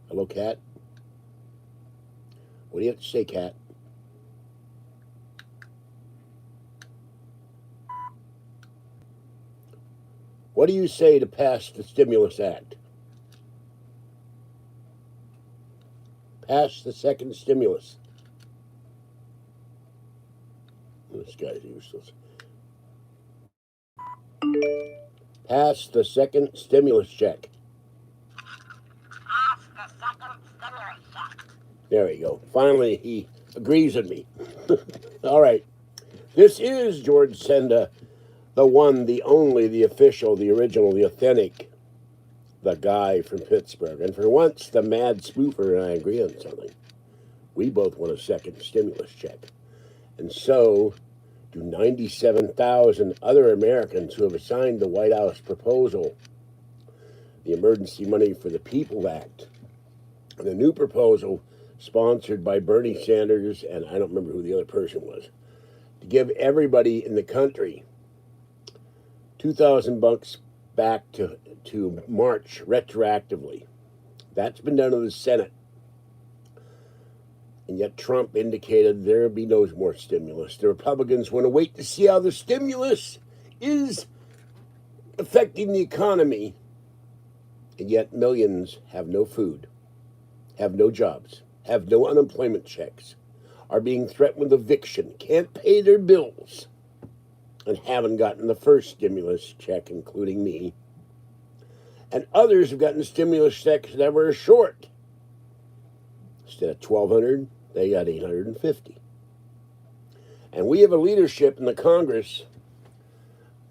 Hello, Cat. What do you have to say, Cat? What do you say to pass the Stimulus Act? Pass the second stimulus. This guy's useless. Pass the second stimulus check. Pass the second stimulus check. There we go. Finally, he agrees with me. All right. This is George Senda, the one, the only, the official, the original, the authentic, the guy from Pittsburgh. And for once, the mad spoofer and I agree on something. We both want a second stimulus check. And so do 97,000 other Americans who have signed the White House proposal, the Emergency Money for the People Act. And the new proposal, sponsored by Bernie Sanders, and I don't remember who the other person was, to give everybody in the country $2,000 back to March retroactively. That's been done in the Senate. And yet Trump indicated there will be no more stimulus. The Republicans want to wait to see how the stimulus is affecting the economy. And yet millions have no food, have no jobs, have no unemployment checks, are being threatened with eviction, can't pay their bills, and haven't gotten the first stimulus check, including me. And others have gotten stimulus checks that were short. Instead of $1,200, they got $850. And we have a leadership in the Congress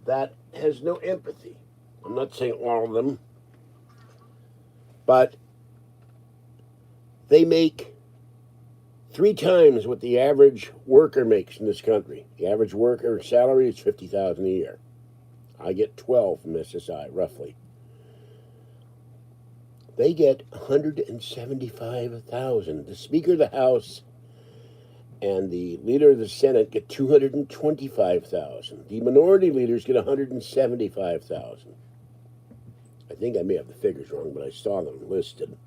that has no empathy. I'm not saying all of them, but they make 3 times what the average worker makes in this country. The average worker salary is $50,000 a year. I get 12 from SSI, roughly. They get $175,000. The Speaker of the House and the Leader of the Senate get $225,000. The minority leaders get $175,000. I think I may have the figures wrong, but I saw them listed.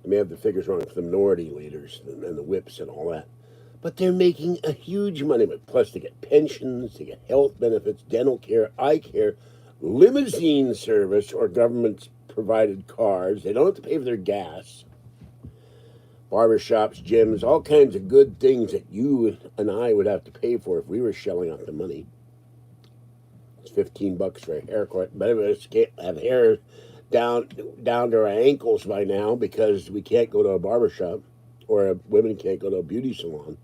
I may have the figures wrong for the minority leaders and the whips and all that. But they're making a huge money. Plus, they get pensions, they get health benefits, dental care, eye care, limousine service or government-provided cars. They don't have to pay for their gas. Barbershops, gyms, all kinds of good things that you and I would have to pay for if we were shelling out the money. It's $15 for a haircut. But us can't have hair down to our ankles by now because we can't go to a barbershop or women can't go to a beauty salon.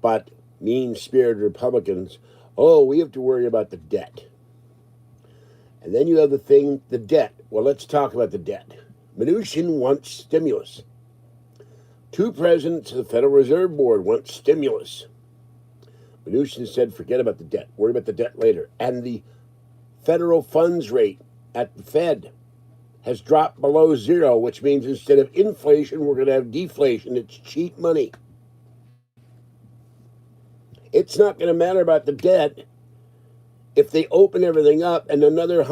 But mean-spirited Republicans, oh, we have to worry about the debt. And then you have the debt. Well, let's talk about the debt. Mnuchin wants stimulus. 2 presidents of the Federal Reserve Board want stimulus. Mnuchin said, forget about the debt. Worry about the debt later. And the federal funds rate at the Fed has dropped below 0, which means instead of inflation, we're going to have deflation. It's cheap money. It's not going to matter about the debt if they open everything up and another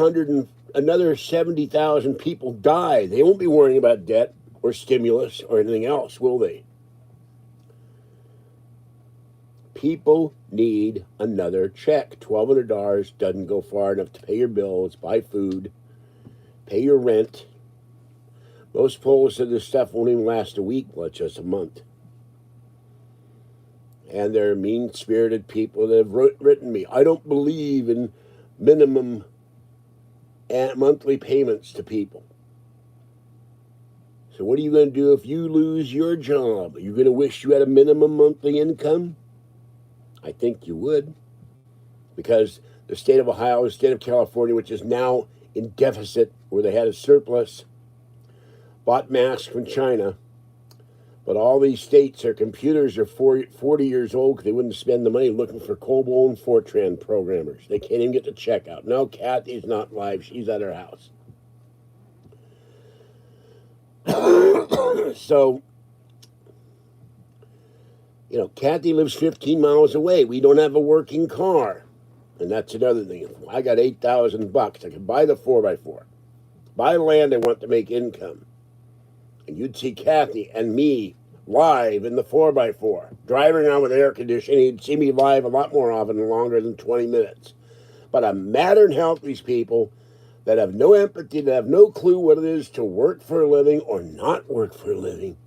70,000 people die. They won't be worrying about debt or stimulus or anything else, will they? People need another check. $1,200 doesn't go far enough to pay your bills, buy food, pay your rent. Most polls said this stuff won't even last a week, let just a month. And there are mean-spirited people that have written me, I don't believe in minimum monthly payments to people. So what are you going to do if you lose your job? Are you going to wish you had a minimum monthly income? I think you would. Because the state of Ohio, the state of California, which is now in deficit, where they had a surplus, bought masks from China. But all these states, their computers are 40 years old because they wouldn't spend the money looking for COBOL and Fortran programmers. They can't even get the check out. No, Kathy's not live. She's at her house. So, Kathy lives 15 miles away. We don't have a working car. And that's another thing. I got $8,000. I can buy the 4x4. buy land they want to make income. And you'd see Kathy and me live in the 4x4, driving around with air conditioning. You'd see me live a lot more often and longer than 20 minutes. But I'm madder than hell these people that have no empathy, that have no clue what it is to work for a living or not work for a living,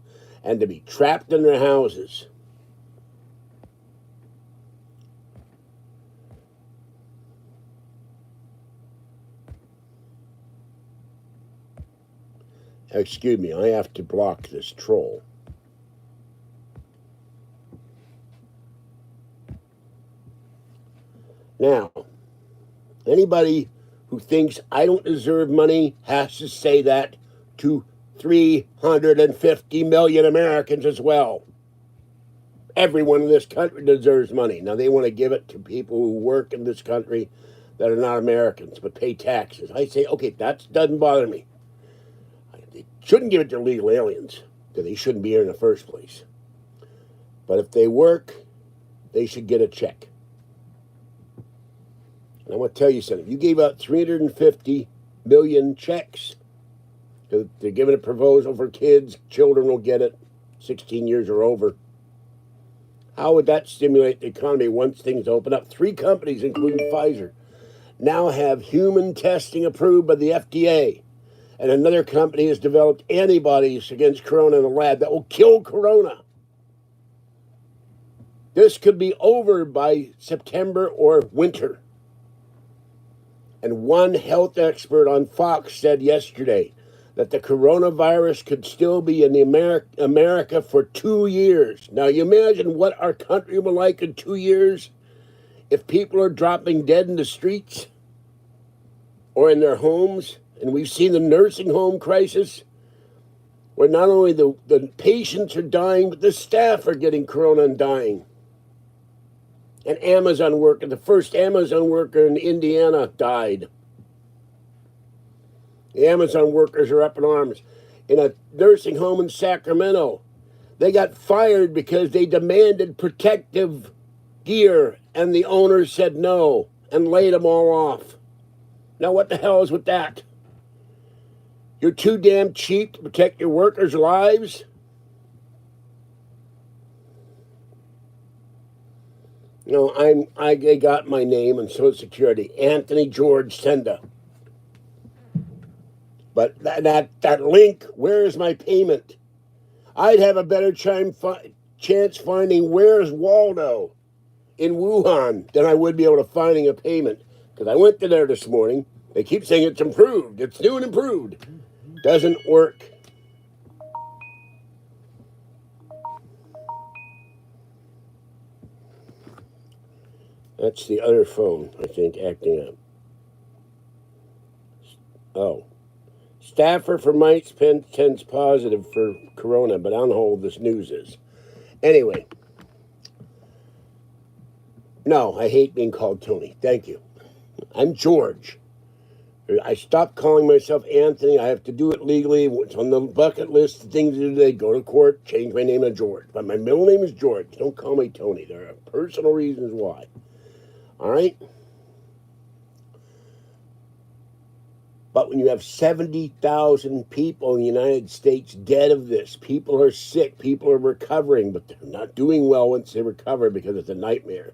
and to be trapped in their houses. Excuse me, I have to block this troll. Now, anybody who thinks I don't deserve money has to say that to 350 million Americans as well. Everyone in this country deserves money. Now, they want to give it to people who work in this country that are not Americans but pay taxes. I say, okay, that doesn't bother me. They shouldn't give it to illegal aliens because they shouldn't be here in the first place. But if they work, they should get a check. And I want to tell you something. You gave out 350 million checks. They're giving a proposal for kids. Children will get it. 16 years or over. How would that stimulate the economy once things open up? 3 companies, including Pfizer, now have human testing approved by the FDA. And another company has developed antibodies against corona in the lab that will kill corona. This could be over by September or winter. And one health expert on Fox said yesterday that the coronavirus could still be in the America for 2 years. Now, you imagine what our country will be like in 2 years if people are dropping dead in the streets or in their homes. And we've seen the nursing home crisis where not only the patients are dying, but the staff are getting corona and dying. An Amazon worker, the first Amazon worker in Indiana, died. The Amazon workers are up in arms. In a nursing home in Sacramento, they got fired because they demanded protective gear, and the owner said no and laid them all off. Now, what the hell is with that? You're too damn cheap to protect your workers' lives? No, I got my name on Social Security, Anthony George Senda. But that link, where is my payment? I'd have a better chance finding where's Waldo in Wuhan than I would be able to finding a payment. Because I went to there this morning. They keep saying it's improved. It's new and improved. Doesn't work. That's the other phone, I think, acting up. Oh. Staffer for Mike's Penn tends positive for corona, but I don't know how old this news is. Anyway. No, I hate being called Tony. Thank you. I'm George. I stopped calling myself Anthony. I have to do it legally. It's on the bucket list of things to do today. Go to court, change my name to George. But my middle name is George. Don't call me Tony. There are personal reasons why. All right? But when you have 70,000 people in the United States dead of this, people are sick, people are recovering, but they're not doing well once they recover because it's a nightmare.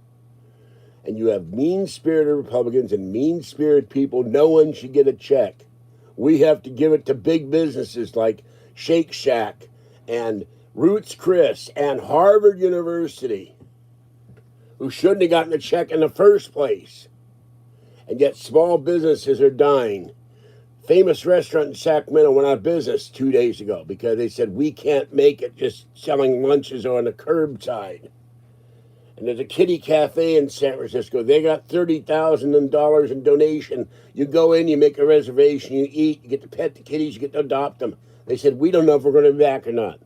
And you have mean-spirited Republicans and mean-spirited people, no one should get a check. We have to give it to big businesses like Shake Shack and Roots Chris and Harvard University, who shouldn't have gotten a check in the first place. And yet small businesses are dying. Famous restaurant in Sacramento went out of business 2 days ago because they said, we can't make it just selling lunches on the curbside. And there's a kitty cafe in San Francisco. They got $30,000 in donation. You go in, you make a reservation, you eat, you get to pet the kitties, you get to adopt them. They said, we don't know if we're going to be back or not.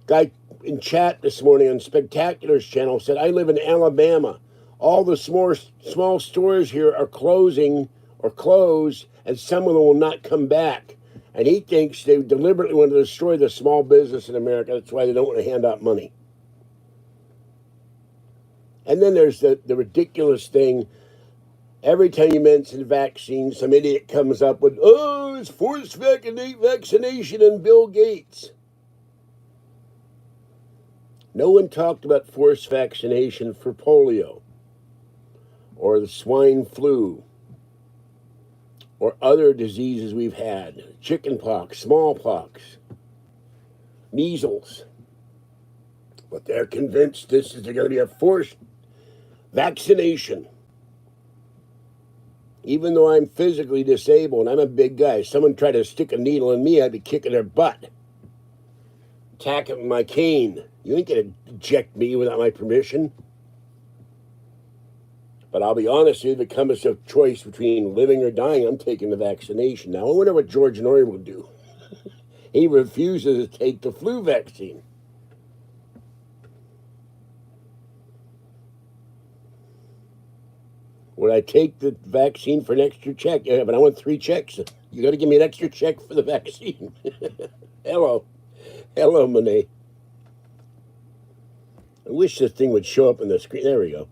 Guy in chat this morning on Spectacular's channel said, I live in Alabama. All the small stores here are closing or closed, and some of them will not come back. And he thinks they deliberately want to destroy the small business in America. That's why they don't want to hand out money. And then there's the ridiculous thing, Every time you mention vaccines, some idiot comes up with, oh, it's forced vaccination and Bill Gates. No one talked about forced vaccination for polio or the swine flu or other diseases we've had, chickenpox, smallpox, measles. But they're convinced this is going to be a forced vaccination. Even though I'm physically disabled, I'm a big guy. Someone tried to stick a needle in me, I'd be kicking their butt. Attack it with my cane. You ain't going to inject me without my permission. But I'll be honest, if it comes to a choice between living or dying, I'm taking the vaccination. Now, I wonder what George Norrie will do. He refuses to take the flu vaccine. Would I take the vaccine for an extra check? Yeah, but I want 3 checks. You got to give me an extra check for the vaccine. Hello, Monet. I wish this thing would show up on the screen. There we go.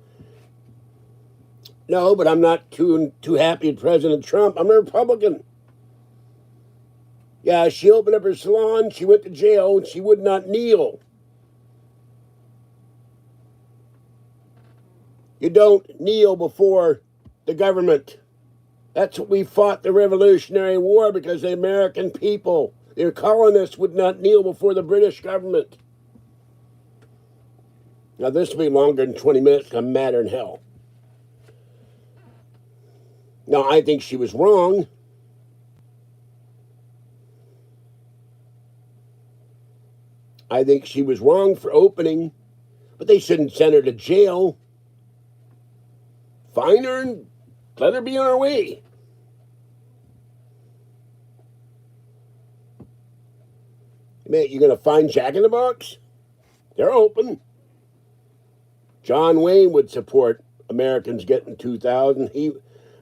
No, but I'm not too happy with President Trump. I'm a Republican. Yeah, she opened up her salon. She went to jail, and she would not kneel. You don't kneel before the government. That's what we fought the Revolutionary War, because the American people, their colonists, would not kneel before the British government. Now, this will be longer than 20 minutes. I'm madder than hell. Now, I think she was wrong. I think she was wrong for opening, but they shouldn't send her to jail. Fine her and let her be on her way. Man, you're going to find Jack in the Box? They're open. John Wayne would support Americans getting 2,000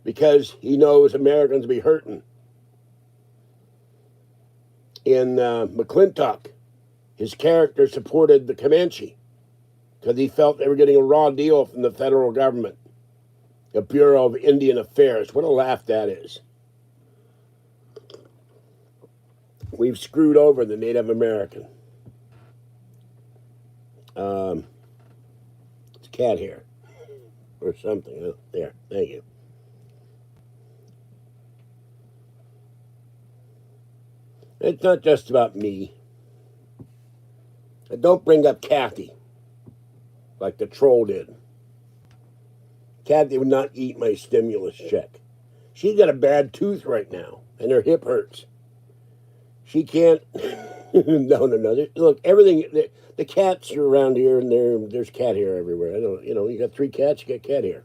because he knows Americans will be hurting. In McClintock, his character supported the Comanche because he felt they were getting a raw deal from the federal government. The Bureau of Indian Affairs. What a laugh that is. We've screwed over the Native American. It's cat hair or something. There, thank you. It's not just about me. And don't bring up Kathy like the troll did. Kathy would not eat my stimulus check. She's got a bad tooth right now, and her hip hurts. She can't. No. Look, everything. The cats are around here, and there's cat hair everywhere. I don't. You got 3 cats, you got cat hair.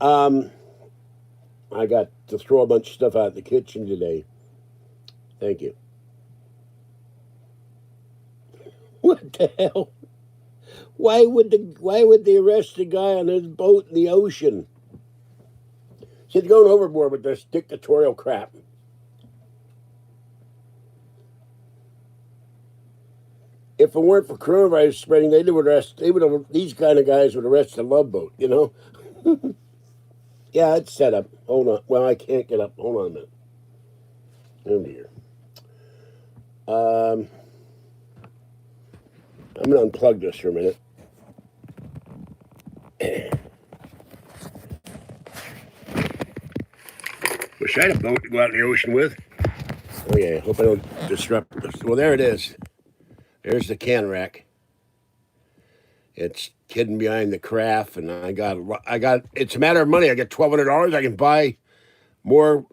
I got to throw a bunch of stuff out in the kitchen today. Thank you. What the hell? Why would they arrest the guy on his boat in the ocean? He's going overboard with this dictatorial crap. If it weren't for coronavirus spreading, these kind of guys would arrest the Love Boat, Yeah, it's set up. Hold on. Well, I can't get up. Hold on a minute. Oh dear. I'm going to unplug this for a minute. Wish I had a boat to go out in the ocean with. Oh yeah, hope I don't disrupt this. Well, there it is. There's the can rack. It's hidden behind the carafe, and I got. It's a matter of money. I got $1,200. I can buy more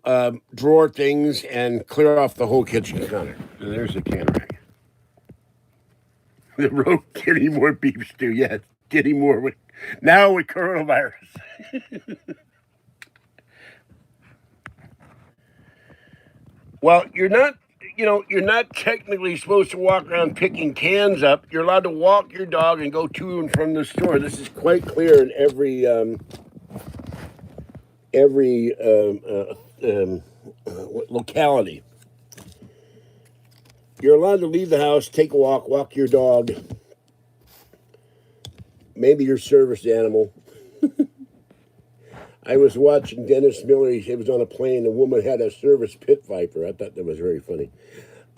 drawer things and clear off the whole kitchen counter. So there's the can rack. The road getting more beef stew. Yeah, getting more now with coronavirus. Well, you're not technically supposed to walk around picking cans up. You're allowed to walk your dog and go to and from the store. This is quite clear in every locality. You're allowed to leave the house, take a walk your dog, maybe your service animal. I was watching Dennis Miller. He was on a plane. A woman had a service pit viper. I thought that was very funny.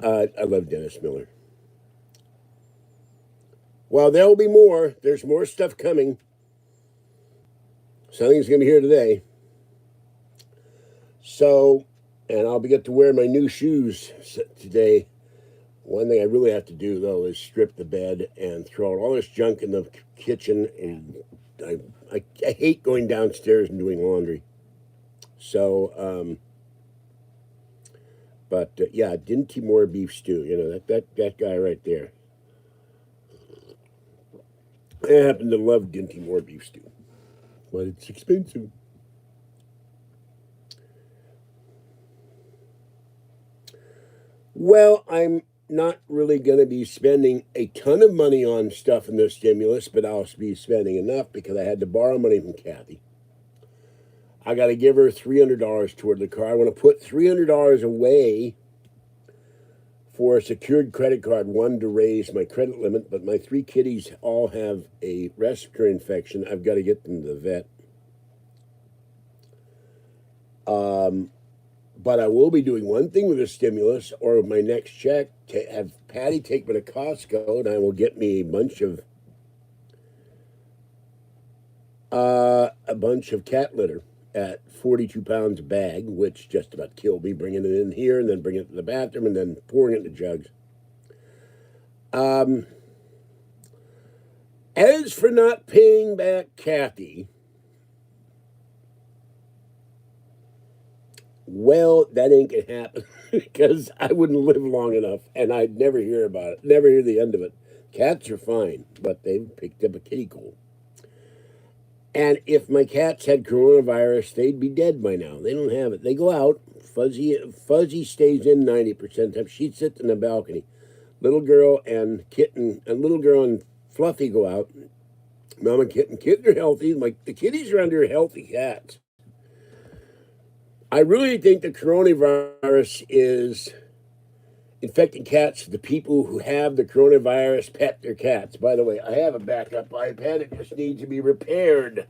I love Dennis Miller. Well, there will be more. There's more stuff coming. Something's going to be here today. So, and I'll get to wear my new shoes today. One thing I really have to do, though, is strip the bed and throw out all this junk in the kitchen. And I hate going downstairs and doing laundry. So, yeah, Dinty Moore beef stew. You know, that guy right there. I happen to love Dinty Moore beef stew, but it's expensive. Well, I'm not really going to be spending a ton of money on stuff in the stimulus, but I'll be spending enough because I had to borrow money from Kathy. I got to give her $300 toward the car. I want to put $300 away for a secured credit card, one to raise my credit limit, but my 3 kitties all have a respiratory infection. I've got to get them to the vet. But I will be doing one thing with the stimulus or my next check to have Patty take me to Costco, and I will get me a bunch of cat litter at 42 pounds a bag, which just about killed me, bringing it in here and then bringing it to the bathroom and then pouring it into jugs. As for not paying back Kathy, well, that ain't gonna happen because I wouldn't live long enough and I'd never hear about it, never hear the end of it. Cats are fine, but they've picked up a kitty cold. And if my cats had coronavirus, they'd be dead by now. They don't have it. They go out. Fuzzy stays in 90% of the time. She sits in the balcony. Little girl and Fluffy go out. Mom and kitten. Kittens are healthy. The kitties are under healthy cats. I really think the coronavirus is infecting cats. The people who have the coronavirus pet their cats. By the way, I have a backup iPad. It just needs to be repaired.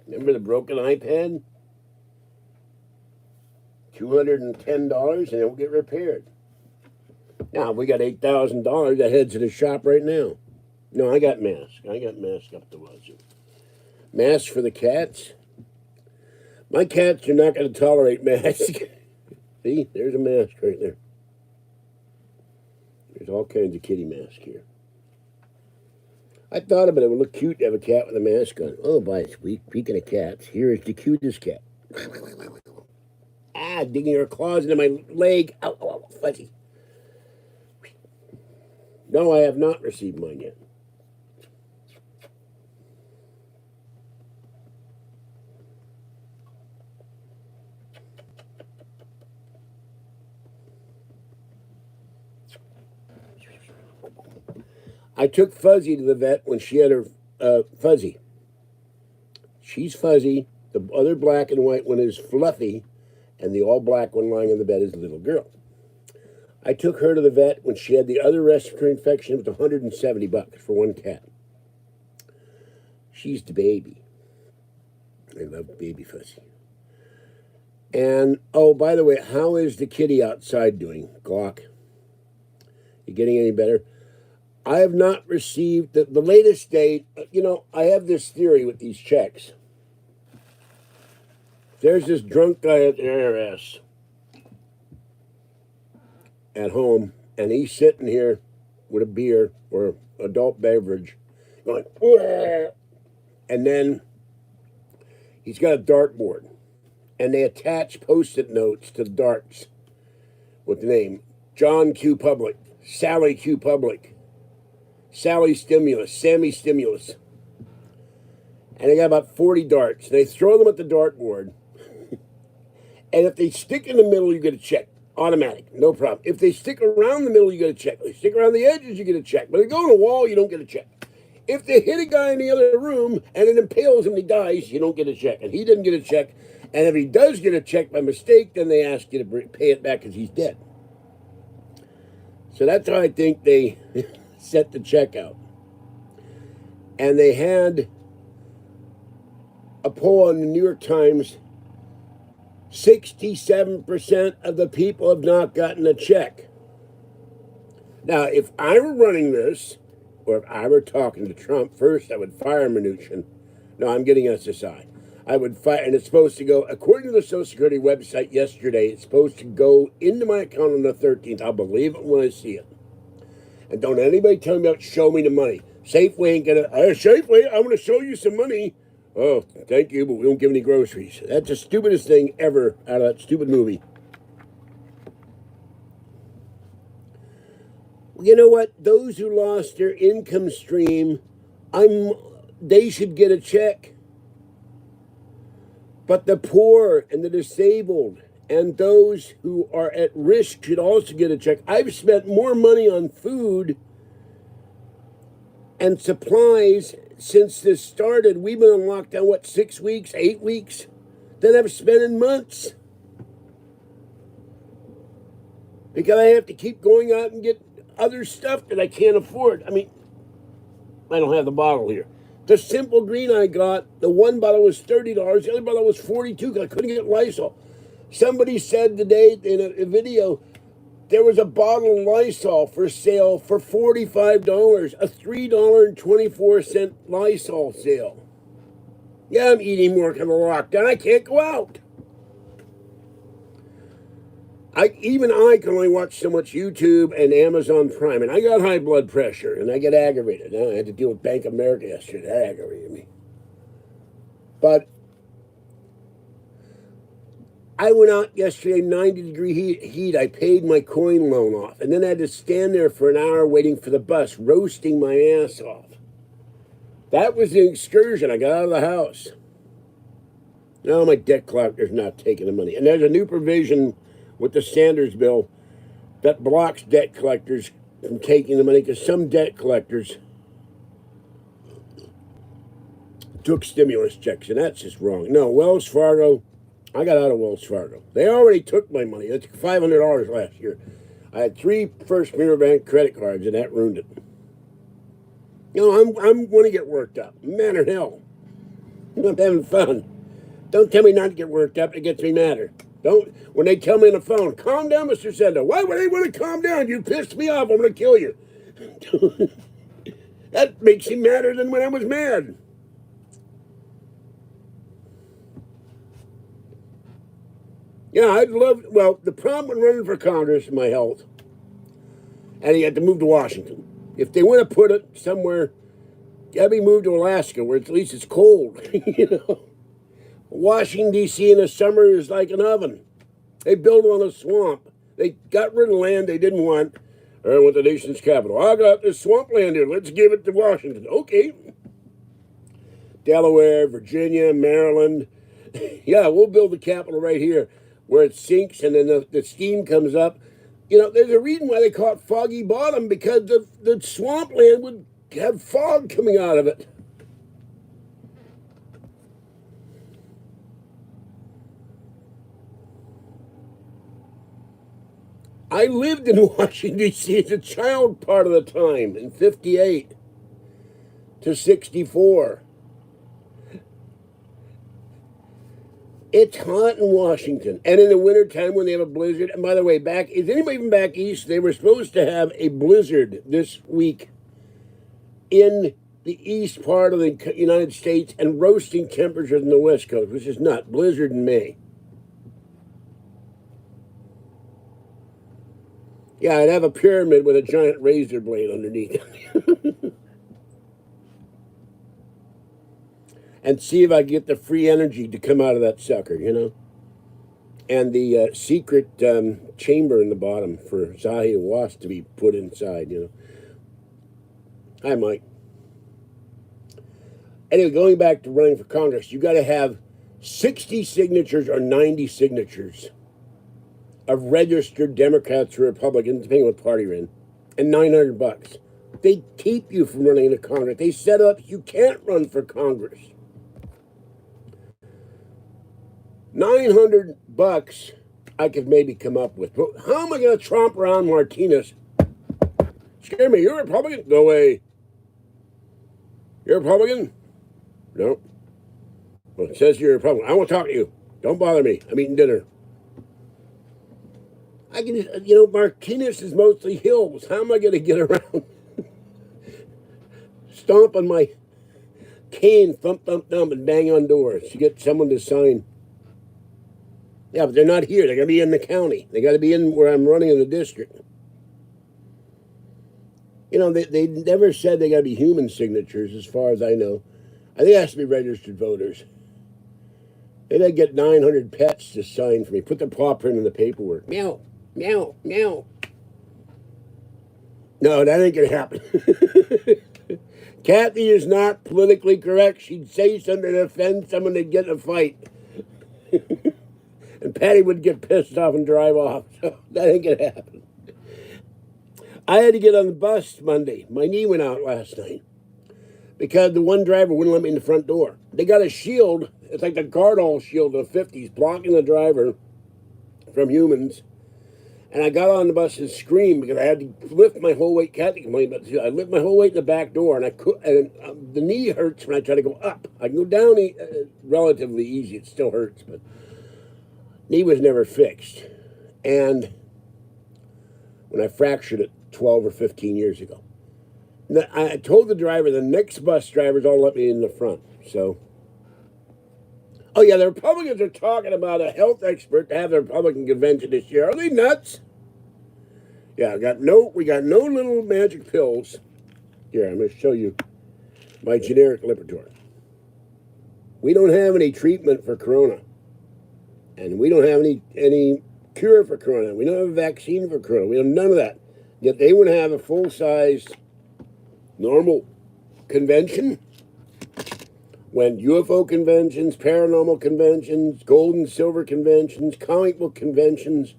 Remember the broken iPad? $210 and it will get repaired. Now, we got $8,000 that heads to the shop right now. No, I got masks. I got masks up the wazoo. Masks for the cats. My cats are not going to tolerate masks. See, there's a mask right there. There's all kinds of kitty masks here. I thought about it. It would look cute to have a cat with a mask on. Oh, boy, speaking of cats, here is the cutest cat. Digging her claws into my leg. Ow, ow, ow, fuzzy. No, I have not received mine yet. I took Fuzzy to the vet when she had her Fuzzy. She's Fuzzy. The other black and white one is Fluffy, and the all black one lying on the bed is the little girl. I took her to the vet when she had the other respiratory infection. It was $170 for one cat. She's the baby. I love baby Fuzzy. And, oh, by the way, how is the kitty outside doing, Glock? You getting any better? I have not received the latest date. You know, I have this theory with these checks. There's this drunk guy at the IRS at home, and he's sitting here with a beer or adult beverage, going, "Wah!" And then he's got a dartboard, and they attach Post-it notes to the darts with the name John Q. Public, Sally Q. Public, Sally Stimulus, Sammy Stimulus. And they got about 40 darts. They throw them at the dartboard. And if they stick in the middle, you get a check. Automatic, no problem. If they stick around the middle, you get a check. If they stick around the edges, you get a check. But if they go on a wall, you don't get a check. If they hit a guy in the other room and it impales him and he dies, you don't get a check. And he didn't get a check. And if he does get a check by mistake, then they ask you to pay it back because he's dead. So that's how I think they set the check out. And they had a poll on the New York Times, 67% of the people have not gotten a check. Now, if I were running this, or if I were talking to Trump, first I would fire Mnuchin. No, I'm getting SSI. I would fire, and it's supposed to go, according to the Social Security website yesterday, it's supposed to go into my account on the 13th. I'll believe it when I see it. And don't anybody tell me about show me the money. Safeway ain't gonna, Safeway, I want to show you some money. Oh, thank you, but we don't give any groceries. That's the stupidest thing ever out of that stupid movie. You know what? Those who lost their income stream, they should get a check. But the poor and the disabled and those who are at risk should also get a check. I've spent more money on food and supplies since this started. We've been on lockdown, 6 weeks, 8 weeks? Than I've spent in months. Because I have to keep going out and get other stuff that I can't afford. I mean, I don't have the bottle here. The Simple Green I got, the one bottle was $30, the other bottle was $42 because I couldn't get Lysol. Somebody said today in a video, there was a bottle of Lysol for sale for $45, a $3.24 Lysol sale. Yeah, I'm eating more because of lockdown. I can't go out. Even I can only watch so much YouTube and Amazon Prime, and I got high blood pressure, and I get aggravated. I had to deal with Bank of America yesterday. That aggravated me. But I went out yesterday, 90-degree heat. I paid my coin loan off, and then I had to stand there for an hour waiting for the bus, roasting my ass off. That was the excursion. I got out of the house. Now my debt collector's not taking the money. And there's a new provision with the Sanders bill that blocks debt collectors from taking the money because some debt collectors took stimulus checks, and that's just wrong. No, Wells Fargo, I got out of Wells Fargo. They already took my money. They took $500 last year. I had 3 First Mirror Bank credit cards, and that ruined it. You know, I'm going to get worked up. Man in hell. I'm having fun. Don't tell me not to get worked up. It gets me madder. When they tell me on the phone, calm down, Mr. Sendo. Why would they want to calm down? You pissed me off. I'm going to kill you. That makes me madder than when I was mad. Yeah, the problem with running for Congress is my health. And you had to move to Washington. If they want to put it somewhere, gotta be moved to Alaska where at least it's cold, you know. Washington, D.C. in the summer is like an oven. They built on a swamp. They got rid of land they didn't want. I want the nation's capital. I got this swamp land here. Let's give it to Washington. Okay. Delaware, Virginia, Maryland. Yeah, we'll build the capital right here where it sinks and then the steam comes up. You know, there's a reason why they call it Foggy Bottom, because the swampland would have fog coming out of it. I lived in Washington, D.C. as a child part of the time, in 58 to 64. It's hot in Washington. And in the wintertime when they have a blizzard, and by the way, is anybody even back east? They were supposed to have a blizzard this week in the east part of the United States and roasting temperatures in the West Coast, which is not blizzard in May. Yeah, I'd have a pyramid with a giant razor blade underneath it. And see if I get the free energy to come out of that sucker, you know? And the secret chamber in the bottom for Zahi Wasp to be put inside, you know? Hi, Mike. Anyway, going back to running for Congress, you got to have 60 signatures or 90 signatures of registered Democrats or Republicans, depending on what party you're in, and $900. They keep you from running into Congress. They set up you can't run for Congress. $900 I could maybe come up with. But how am I going to tromp around Martinez? Scare me. You're a Republican? Go away. You're a Republican? No. Well, it says you're a Republican. I won't talk to you. Don't bother me. I'm eating dinner. I can just, Martinez is mostly hills. How am I going to get around? Stomp on my cane, thump, thump, thump, and bang on doors to get someone to sign. Yeah, but they're not here. They're going to be in the county. They got to be in where I'm running in the district. They never said they got to be human signatures, as far as I know. I think it has to be registered voters. Maybe I'd get 900 pets to sign for me. Put their paw print in the paperwork. Meow, meow, meow. No, that ain't going to happen. Kathy is not politically correct. She'd say something to offend someone to get in a fight. And Patty would get pissed off and drive off. So that ain't going to happen. I had to get on the bus Monday. My knee went out last night because the one driver wouldn't let me in the front door. They got a shield. It's like the Guardall shield of the 50s, blocking the driver from humans. And I got on the bus and screamed because I had to lift my whole weight. Kathy complained, but I lift my whole weight in the back door, and the knee hurts when I try to go up. I can go down relatively easy. It still hurts, but knee was never fixed. And when I fractured it 12 or 15 years ago, I told the driver the next bus drivers all let me in the front. So, oh yeah, the Republicans are talking about a health expert to have the Republican convention this year. Are they nuts? Yeah, we got no little magic pills. Here, I'm going to show you my generic Lipitor. We don't have any treatment for corona, and we don't have any cure for corona. We don't have a vaccine for corona. We have none of that. Yet they would have a full-size normal convention when UFO conventions, paranormal conventions, gold and silver conventions, comic book conventions,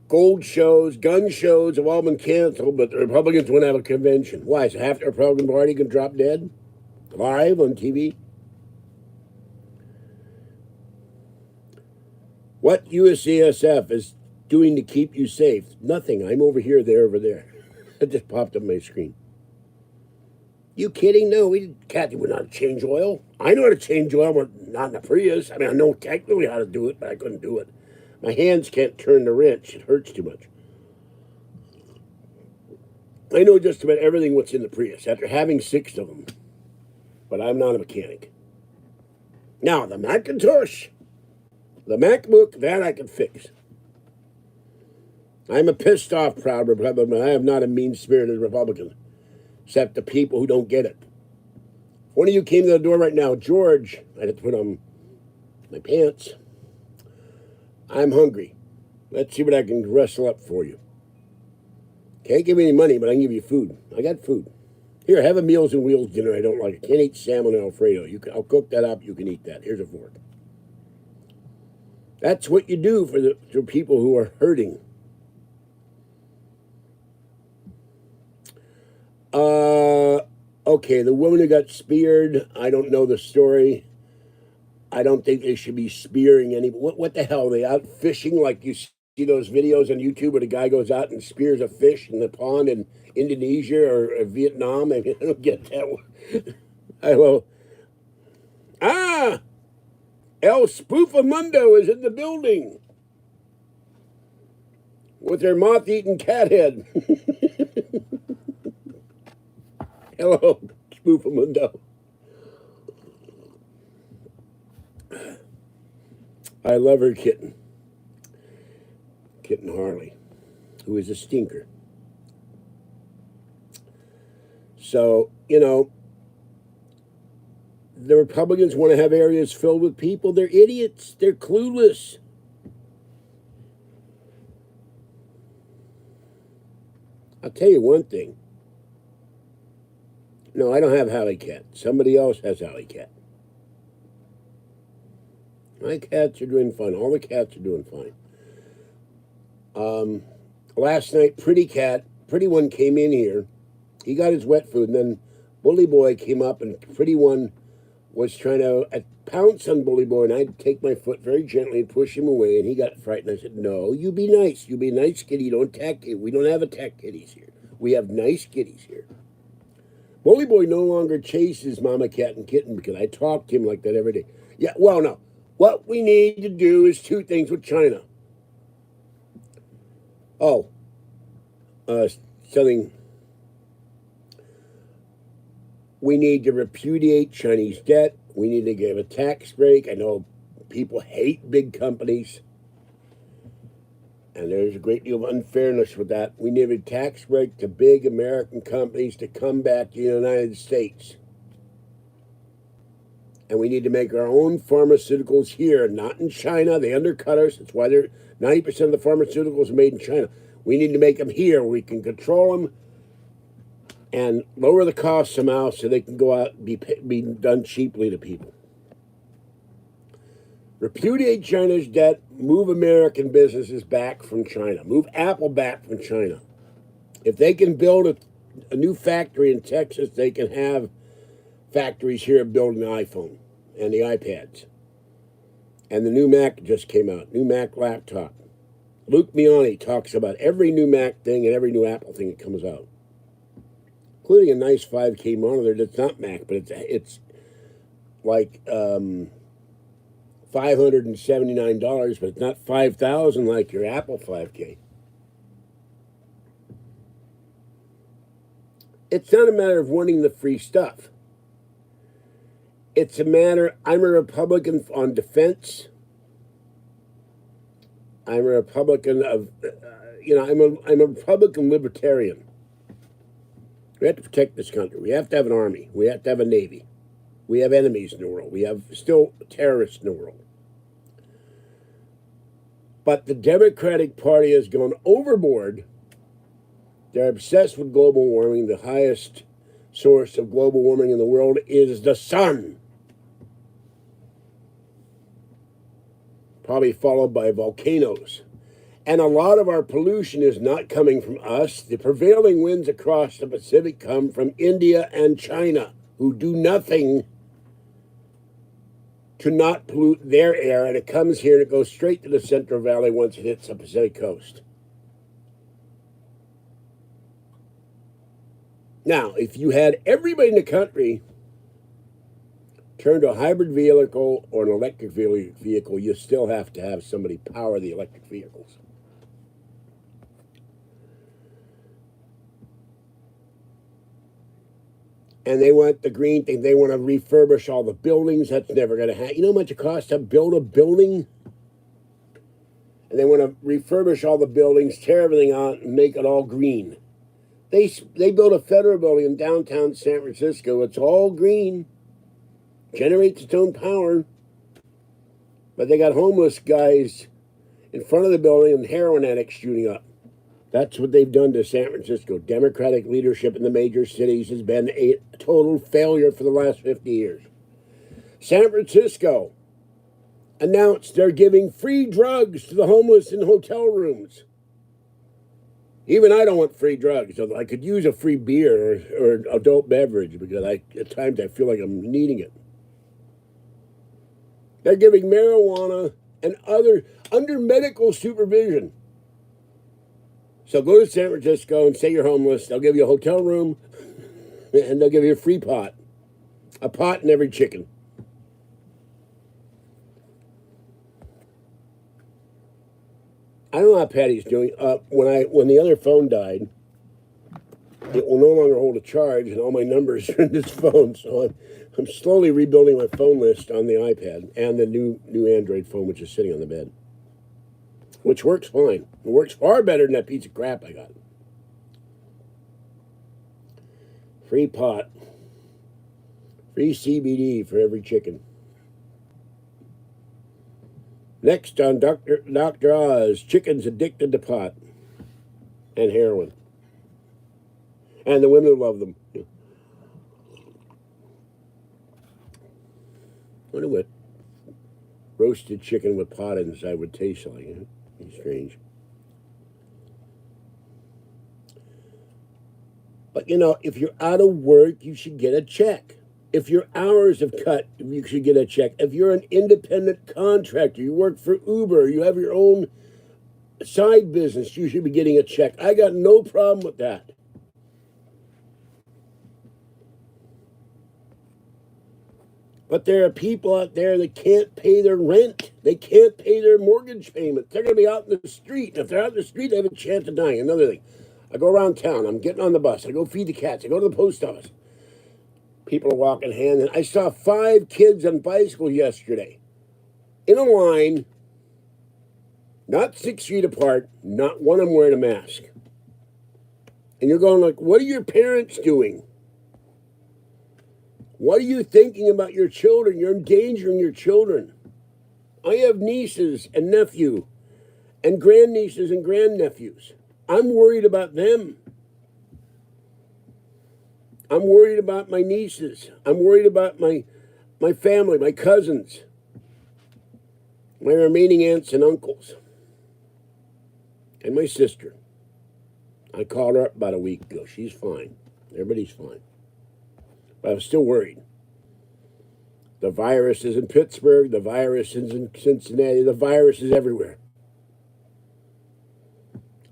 gold shows, gun shows have all been canceled, but the Republicans wouldn't have a convention. Why? So half the Republican Party can drop dead live on TV? What USCSF is doing to keep you safe? Nothing. I'm over here, they're over there. It just popped up on my screen. You kidding? No, Kathy would not change oil. I know how to change oil, but not in a Prius. I mean, I know technically how to do it, but I couldn't do it. My hands can't turn the wrench. It hurts too much. I know just about everything what's in the Prius after having 6 of them, but I'm not a mechanic. Now, the Macintosh, the MacBook, that I can fix. I'm a pissed off, proud Republican, but I am not a mean-spirited Republican, except the people who don't get it. If one of you came to the door right now, George, I'd have to put on my pants. I'm hungry. Let's see what I can wrestle up for you. Can't give me any money, but I can give you food. I got food. Here, have a Meals and Wheels dinner. I don't like it. Can't eat salmon and Alfredo. I'll cook that up. You can eat that. Here's a fork. That's what you do for people who are hurting. Okay, the woman who got speared, I don't know the story. I don't think they should be spearing anybody. What the hell? Are they out fishing like you see those videos on YouTube where the guy goes out and spears a fish in the pond in Indonesia or Vietnam? I mean, I don't get that one. Hello. El Spoofamundo is in the building with their moth-eaten cat head. Hello, Spoofamundo. I love her kitten Harley, who is a stinker. So, the Republicans want to have areas filled with people. They're idiots. They're clueless. I'll tell you one thing. No, I don't have Alley Cat. Somebody else has Alley Cat. My cats are doing fine. All the cats are doing fine. Last night, Pretty One came in here. He got his wet food, and then Bully Boy came up, and Pretty One was trying to pounce on Bully Boy, and I'd take my foot very gently and push him away, and he got frightened. I said, no, you be nice. You be a nice kitty. Don't attack it. We don't have attack kitties here. We have nice kitties here. Bully Boy no longer chases Mama Cat and Kitten because I talk to him like that every day. Yeah, well, no. What we need to do is two things with China. Oh, something. We need to repudiate Chinese debt. We need to give a tax break. I know people hate big companies, and there's a great deal of unfairness with that. We need a tax break to big American companies to come back to the United States. And we need to make our own pharmaceuticals here, not in China. They undercut us. That's why 90% of the pharmaceuticals are made in China. We need to make them here where we can control them and lower the cost somehow so they can go out and be done cheaply to people. Repudiate China's debt, move American businesses back from China, move Apple back from China. If they can build a new factory in Texas, they can have factories here building the iPhone and the iPads. And the new Mac just came out, new Mac laptop. Luke Miani talks about every new Mac thing and every new Apple thing that comes out, including a nice 5K monitor that's not Mac, but it's like $579, but it's not $5,000 like your Apple 5K. It's not a matter of wanting the free stuff. It's a matter, I'm a Republican on defense. I'm a Republican of, I'm a Republican libertarian. We have to protect this country. We have to have an army. We have to have a navy. We have enemies in the world. We have still terrorists in the world. But the Democratic Party has gone overboard. They're obsessed with global warming. The highest source of global warming in the world is the sun. Probably followed by volcanoes. And a lot of our pollution is not coming from us. The prevailing winds across the Pacific come from India and China, who do nothing to not pollute their air, and it comes here and it goes straight to the Central Valley once it hits the Pacific coast. Now, if you had everybody in the country turn to a hybrid vehicle or an electric vehicle, you still have to have somebody power the electric vehicles. And they want the green thing. They want to refurbish all the buildings. That's never going to happen. You know how much it costs to build a building? And they want to refurbish all the buildings, tear everything out, and make it all green. They built a federal building in downtown San Francisco. It's all green. Generates its own power. But they got homeless guys in front of the building and heroin addicts shooting up. That's what they've done to San Francisco. Democratic leadership in the major cities has been a total failure for the last 50 years. San Francisco announced they're giving free drugs to the homeless in hotel rooms. Even I don't want free drugs. I could use a free beer or adult beverage because at times I feel like I'm needing it. They're giving marijuana and other under medical supervision. So go to San Francisco and say you're homeless. They'll give you a hotel room and they'll give you a free pot. A pot in every chicken. I don't know how Patty's doing. When the other phone died, it will no longer hold a charge, and all my numbers are in this phone. So I'm slowly rebuilding my phone list on the iPad and the new Android phone, which is sitting on the bed. Which works fine. It works far better than that piece of crap I got. Free pot. Free CBD for every chicken. Next on Dr. Oz, chickens addicted to pot and heroin. And the women who love them. I wonder what roasted chicken with pot inside would taste like. Strange. But if you're out of work, you should get a check. If your hours have cut, you should get a check. If you're an independent contractor, you work for Uber, you have your own side business, you should be getting a check. I got no problem with that. But there are people out there that can't pay their rent. They can't pay their mortgage payment. They're going to be out in the street. And if they're out in the street, they have a chance of dying. Another thing, I go around town. I'm getting on the bus. I go feed the cats. I go to the post office. People are walking hand. And I saw 5 kids on bicycles yesterday in a line, not 6 feet apart, not one of them wearing a mask. And you're going like, what are your parents doing? What are you thinking about your children? You're endangering your children. I have nieces and nephew and grandnieces and grandnephews. I'm worried about them. I'm worried about my nieces. I'm worried about my family, my cousins, my remaining aunts and uncles, and my sister. I called her up about a week ago. She's fine. Everybody's fine. But I'm still worried. The virus is in Pittsburgh. The virus is in Cincinnati. The virus is everywhere.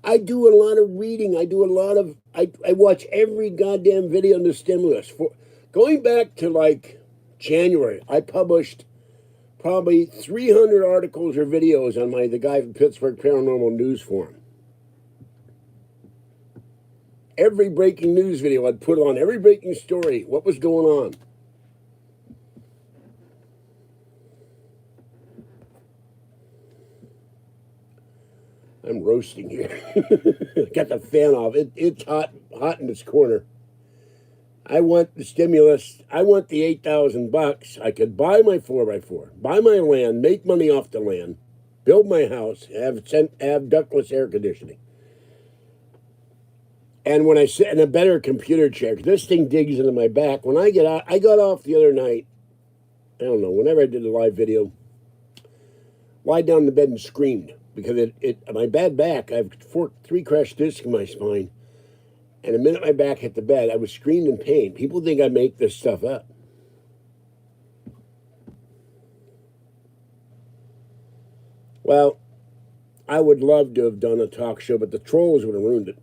I do a lot of reading. I watch every goddamn video on the stimulus. Going back to like January, I published probably 300 articles or videos on the guy from Pittsburgh Paranormal News Forum. Every breaking news video I'd put on, every breaking story, what was going on. I'm roasting here. Got the fan off. It's hot in this corner. I want the stimulus. I want the $8,000. I could buy my 4x4, buy my land, make money off the land, build my house, have ductless air conditioning. And when I sit in a better computer chair, this thing digs into my back. When I get out, I got off the other night. I don't know, whenever I did a live video, lied down in the bed and screamed because my bad back, I have 3 crushed discs in my spine. And the minute my back hit the bed, I was screaming in pain. People think I make this stuff up. Well, I would love to have done a talk show, but the trolls would have ruined it.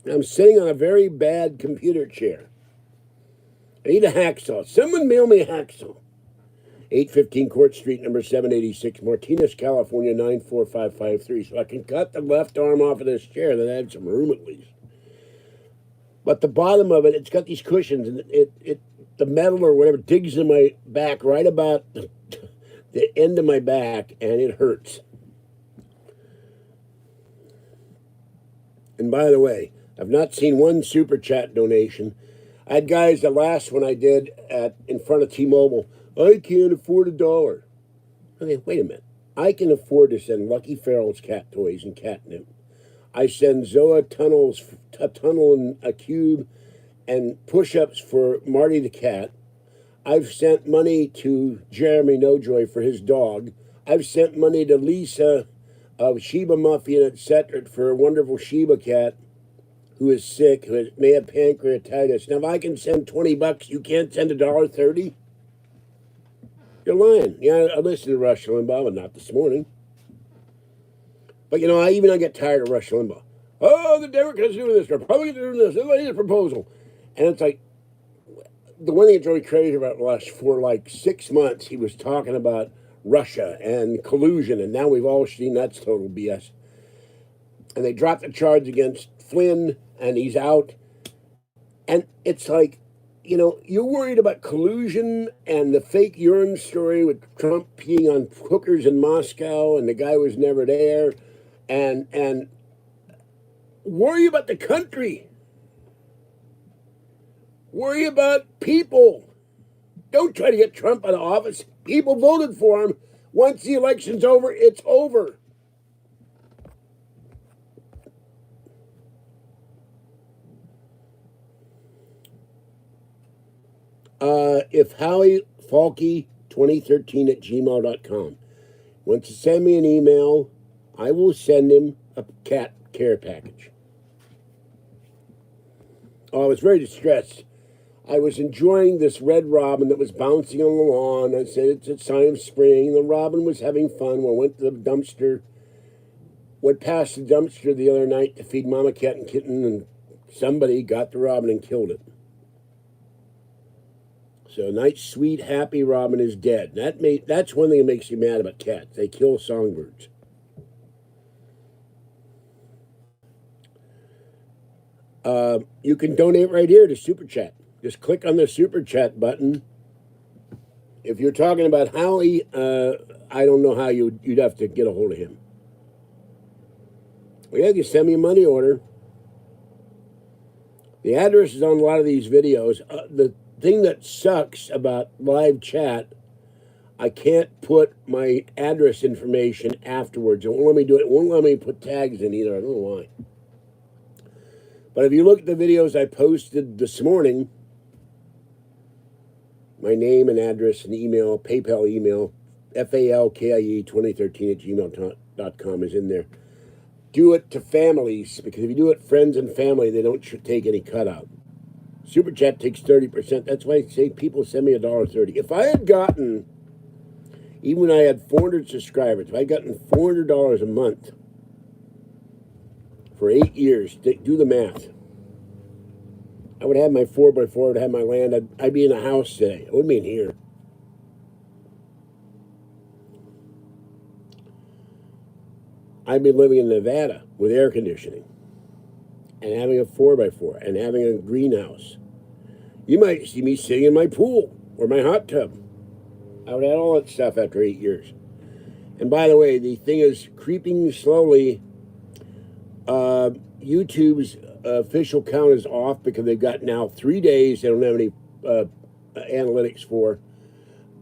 I'm sitting on a very bad computer chair. I need a hacksaw. Someone mail me a hacksaw. 815 Court Street, number 786, Martinez, California, 94553. So I can cut the left arm off of this chair, then I have some room at least. But the bottom of it, it's got these cushions, and the metal or whatever digs in my back right about the end of my back, and it hurts. And by the way, I've not seen one super chat donation. I had guys, the last one I did in front of T-Mobile, I can't afford $1. Okay, wait a minute. I can afford to send Lucky Ferrell's cat toys and catnip. I send Zoa a tunnel and a cube and push-ups for Marty the cat. I've sent money to Jeremy Nojoy for his dog. I've sent money to Lisa of Sheba Muffin, etc., for a wonderful Sheba cat who is sick, who may have pancreatitis. Now, if I can send $20, you can't send $1.30? You're lying. Yeah, I listened to Rush Limbaugh, but not this morning. But, I get tired of Rush Limbaugh. Oh, the Democrats are doing this, the Republicans are doing this, they need a proposal. And it's like, the one thing that drove me crazy about Rush, for like 6 months, he was talking about Russia and collusion, and now we've all seen that's total BS. And they dropped the charge against Flynn, and he's out. And it's like, you're worried about collusion and the fake urine story with Trump peeing on hookers in Moscow, and the guy was never there, and worry about the country. Worry about people. Don't try to get Trump out of office. People voted for him. Once the election's over, it's over. If Howie Falky 2013 at gmail.com wants to send me an email, I will send him a cat care package. Oh, I was very distressed. I was enjoying this red robin that was bouncing on the lawn. I said it's a sign of spring. The robin was having fun. We went to the dumpster, went past the dumpster the other night to feed Mama Cat and Kitten, and somebody got the robin and killed it. So nice, sweet, happy Robin is dead. That's one thing that makes you mad about cats. They kill songbirds. You can donate right here to Super Chat. Just click on the Super Chat button. If you're talking about Howie, I don't know how you'd have to get a hold of him. Well, yeah, you send me a money order. The address is on a lot of these videos. The thing that sucks about live chat, I can't put my address information afterwards. It won't let me do it. It won't let me put tags in either. I don't know why. But if you look at the videos I posted this morning, my name and address and email, PayPal email, falkie2013@gmail.com is in there. Do it to families, because if you do it friends and family, they don't take any cutout. Super Chat takes 30%. That's why I say people send me $1.30. If I had gotten, even when I had 400 subscribers, if I had gotten $400 a month for 8 years, do the math. I would have my 4x4, I would have my land, I'd be in a house today. I wouldn't be in here. I'd be living in Nevada with air conditioning and having a 4x4 and having a greenhouse. You might see me sitting in my pool or my hot tub. I would have all that stuff after 8 years. And by the way, the thing is creeping slowly. YouTube's official count is off because they've got now 3 days they don't have any analytics for.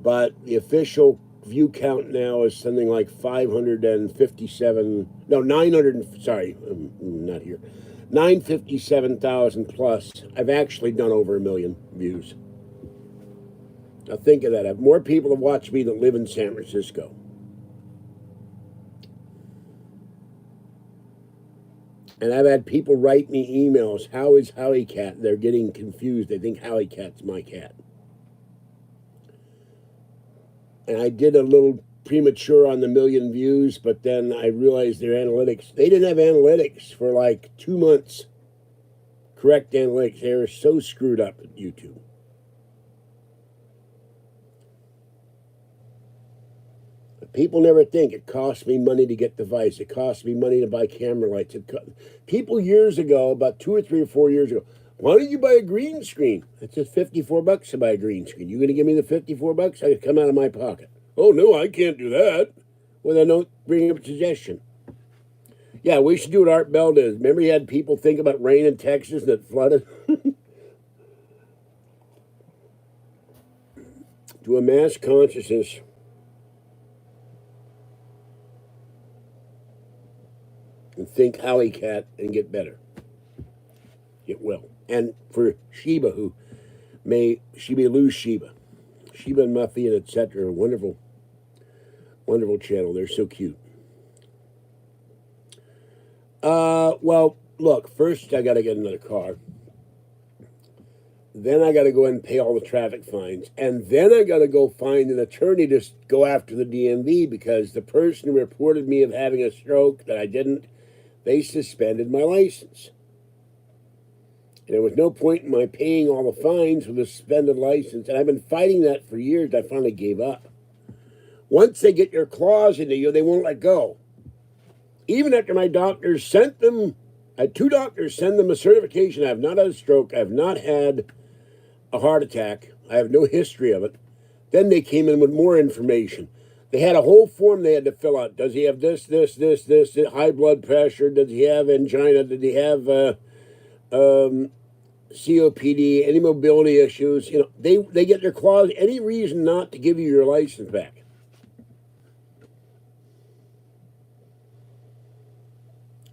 But the official view count now is something like 957,000 plus. I've actually done over 1 million views. Now think of that. I have more people that watch me that live in San Francisco. And I've had people write me emails, how is Howie Cat? They're getting confused. They think Howie Cat's my cat. And I did a little premature on the 1 million views, but then I realized their analytics, they didn't have analytics for like 2 months. Correct analytics. They were so screwed up at YouTube. But people never think it costs me money to get the device. It costs me money to buy camera lights. People years ago, about 2 or 3 or 4 years ago, why don't you buy a green screen? It's just $54 to buy a green screen. You going to give me the $54? I could come out of my pocket. Oh, no, I can't do that. Well, then don't bring up a suggestion. Yeah, we should do what Art Bell did. Remember he had people think about rain in Texas that flooded? To amass consciousness. And think Howie Cat and get better. It will. And for Sheba, she may lose Sheba. Sheba and Muffy and etc. Wonderful, wonderful channel. They're so cute. Well, look, first I got to get another car. Then I got to go and pay all the traffic fines. And then I got to go find an attorney to go after the DMV because the person who reported me of having a stroke that I didn't, they suspended my license. And there was no point in my paying all the fines for the suspended license. And I've been fighting that for years. I finally gave up. Once they get your claws into you, they won't let go. Even after my doctors sent them, I had 2 doctors send them a certification. I have not had a stroke. I have not had a heart attack. I have no history of it. Then they came in with more information. They had a whole form they had to fill out. Does he have this, high blood pressure? Does he have angina? Did he have COPD? Any mobility issues? You know, they get their claws. Any reason not to give you your license back.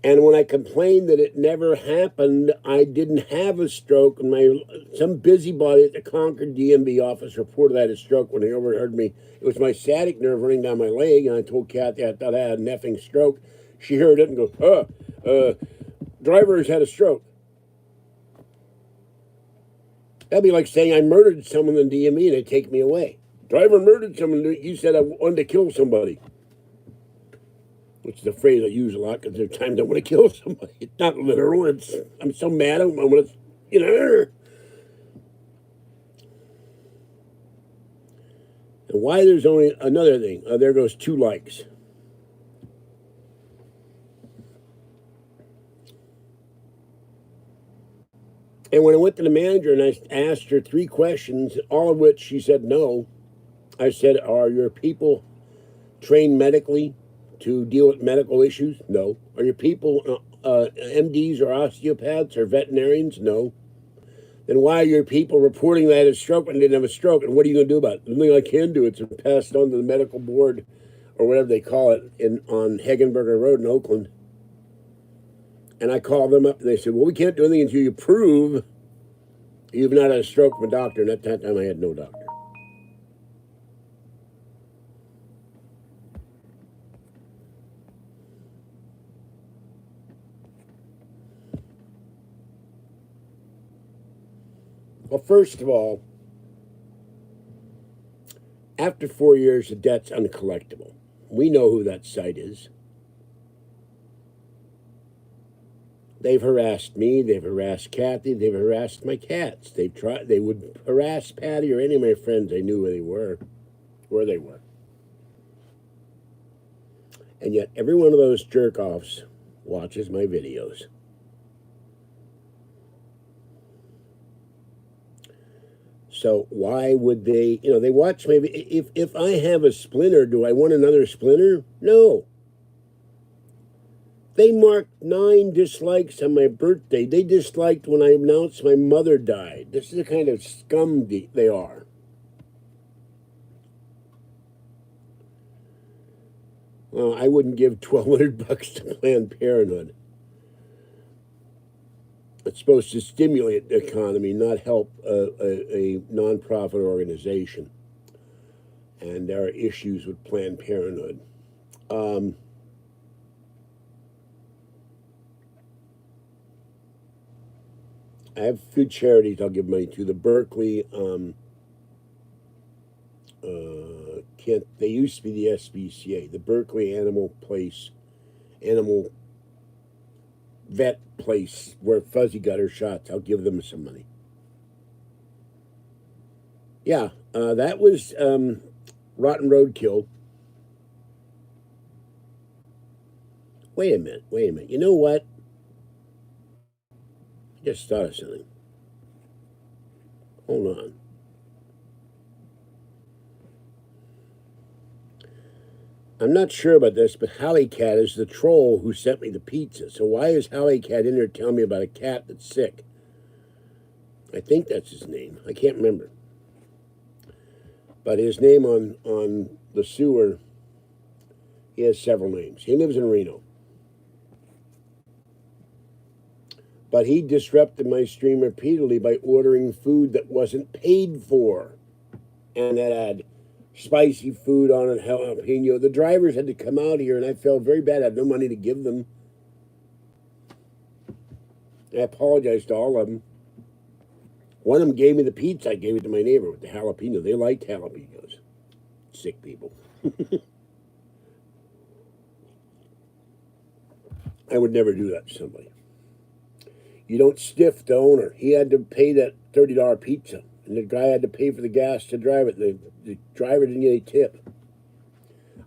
And when I complained that it never happened, I didn't have a stroke. And some busybody at the Concord DMV office reported I had a stroke when they overheard me. It was my sciatic nerve running down my leg, and I told Kathy I thought I had an effing stroke. She heard it and goes, driver's had a stroke. That'd be like saying I murdered someone in DMV and they take me away. Driver murdered someone. You said I wanted to kill somebody. Which is a phrase I use a lot because there's times I want to kill somebody. It's not literal. I'm so mad. I want to, Why there's only another thing. There goes 2 likes. And when I went to the manager and I asked her 3 questions, all of which she said no, I said, are your people trained medically to deal with medical issues? No. Are your people MDs or osteopaths or veterinarians? No. Then why are your people reporting that as stroke when they didn't have a stroke? And what are you going to do about it? The only thing I can do is to pass it on to the medical board or whatever they call it on Hagenberger Road in Oakland. And I called them up and they said, well, we can't do anything until you prove you've not had a stroke from a doctor. And at that time I had no doctor. Well, first of all, after 4 years, the debt's uncollectible. We know who that site is. They've harassed me, they've harassed Kathy, they've harassed my cats. They would harass Patty or any of my friends. I knew where they were. And yet every one of those jerk-offs watches my videos. So why would they, they watch maybe, if I have a splinter, do I want another splinter? No. They marked 9 dislikes on my birthday. They disliked when I announced my mother died. This is the kind of scum they are. Well, I wouldn't give $1,200 to Planned Parenthood. It's supposed to stimulate the economy, not help a nonprofit organization. And there are issues with Planned Parenthood. I have a few charities I'll give money to. The Berkeley, they used to be the SPCA, the Berkeley Animal Vet Place, where Fuzzy got her shots. I'll give them some money. Yeah, that was Rotten Roadkill. Wait a minute. You know what? I just thought of something. Hold on. I'm not sure about this, but Hallie-Cat is the troll who sent me the pizza. So why is Hallie-Cat in there telling me about a cat that's sick? I think that's his name. I can't remember. But his name on the sewer, he has several names. He lives in Reno. But he disrupted my stream repeatedly by ordering food that wasn't paid for. And that had spicy food on it, jalapeno. The drivers had to come out here, and I felt very bad. I had no money to give them. I apologized to all of them. One of them gave me the pizza. I gave it to my neighbor with the jalapeno. They liked jalapenos. Sick people. I would never do that to somebody. You don't stiff the owner. He had to pay that $30 pizza, and the guy had to pay for the gas to drive it. The driver didn't get a tip.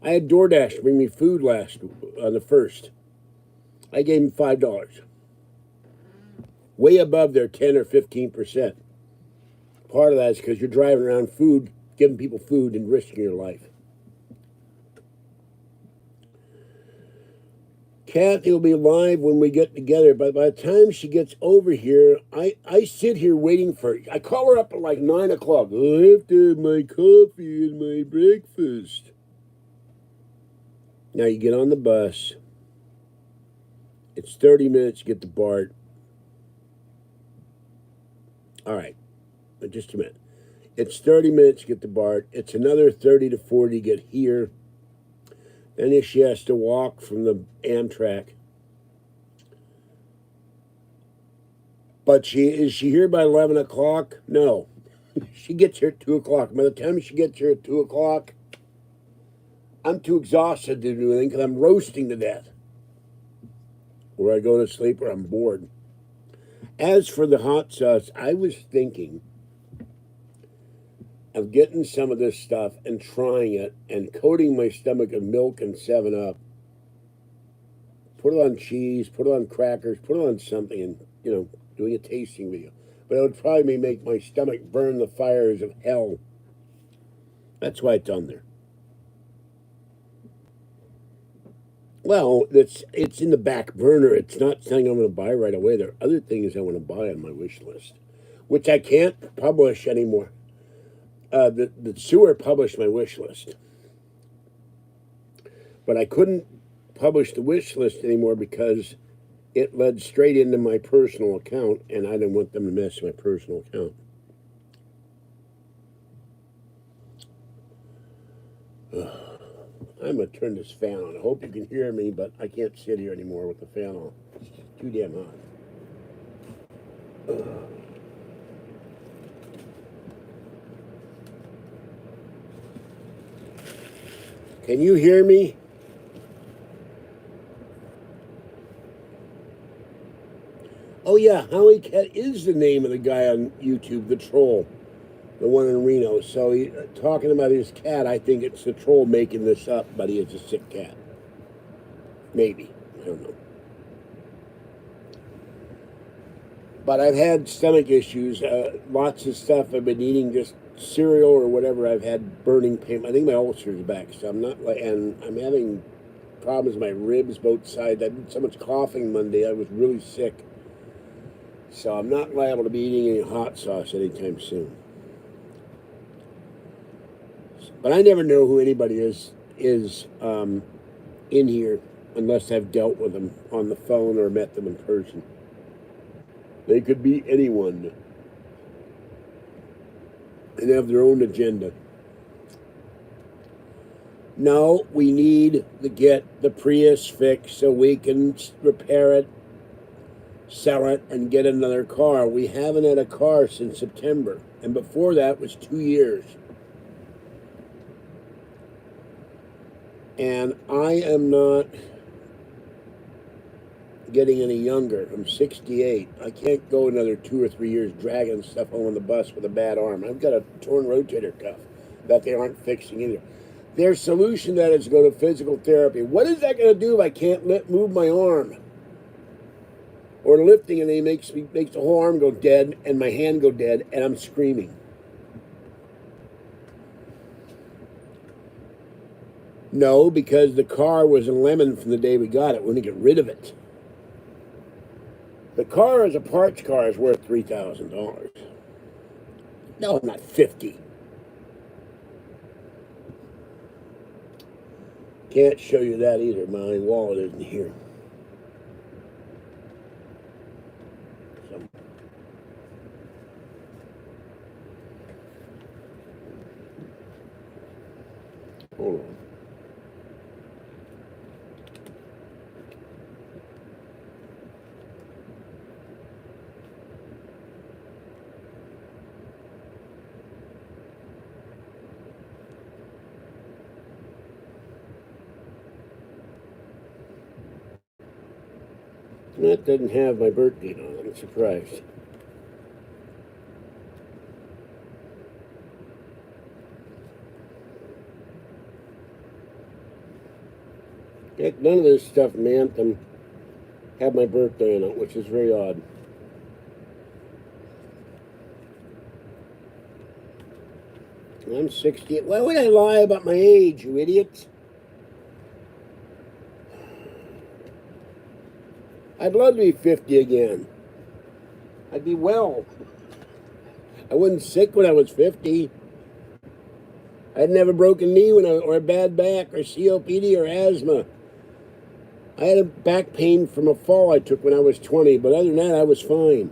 I had DoorDash bring me food last on the 1st. I gave him $5. Way above their 10 or 15%. Part of that is because you're driving around food, giving people food and risking your life. Kathy will be live when we get together, but by the time she gets over here, I sit here waiting for her. I call her up at like 9 o'clock. I have to have my coffee and my breakfast. Now you get on the bus. It's 30 minutes to get to BART. All right, just a minute. It's 30 minutes to get to BART. It's another 30 to 40 to get here. Then if she has to walk from the Amtrak. But is she here by 11 o'clock? No. She gets here at 2 o'clock. By the time she gets here at 2 o'clock, I'm too exhausted to do anything because I'm roasting to death. Or I go to sleep or I'm bored. As for the hot sauce, I was thinking of getting some of this stuff and trying it and coating my stomach of milk and 7-Up. Put it on cheese, put it on crackers, put it on something, and, doing a tasting video. But it would probably make my stomach burn the fires of hell. That's why it's on there. Well, it's in the back burner. It's not something I'm going to buy right away. There are other things I want to buy on my wish list, which I can't publish anymore. The sewer published my wish list, but I couldn't publish the wish list anymore because it led straight into my personal account, and I didn't want them to mess with my personal account. I'm going to turn this fan on. I hope you can hear me, but I can't sit here anymore with the fan on. It's too damn hot. Can you hear me? Oh yeah, Howie Cat is the name of the guy on YouTube, the troll, the one in Reno. So talking about his cat, I think it's the troll making this up, but he is a sick cat. Maybe, I don't know. But I've had stomach issues, lots of stuff. I've been eating just cereal or whatever. I've had burning pain. I think my ulcer's back, so I'm having problems with my ribs, both sides. I did so much coughing Monday. I was really sick. So I'm not liable to be eating any hot sauce anytime soon. But I never know who anybody is in here unless I've dealt with them on the phone or met them in person. They could be anyone and have their own agenda. No, we need to get the Prius fixed so we can repair it, sell it, and get another car. We haven't had a car since September, and before that was 2 years. And I am not getting any younger. I'm 68. I can't go another 2 or 3 years dragging stuff home on the bus with a bad arm. I've got a torn rotator cuff that they aren't fixing either. Their solution to that is to go to physical therapy. What is that going to do if I can't move my arm? Or lifting, and it makes the whole arm go dead and my hand go dead, and I'm screaming. No, because the car was a lemon from the day we got it. We're going to get rid of it. The car as a parts car is worth $3,000. No, not 50. Can't show you that either. My wallet isn't here. Hold on. That doesn't have my birth date on it. I'm surprised. None of this stuff from Anthem had my birthday in it, which is very odd. I'm 68. Why would I lie about my age, you idiot? I'd love to be 50 again. I'd be well. I wasn't sick when I was 50. I'd never a broken knee or a bad back or COPD or asthma. I had a back pain from a fall I took when I was 20, but other than that, I was fine.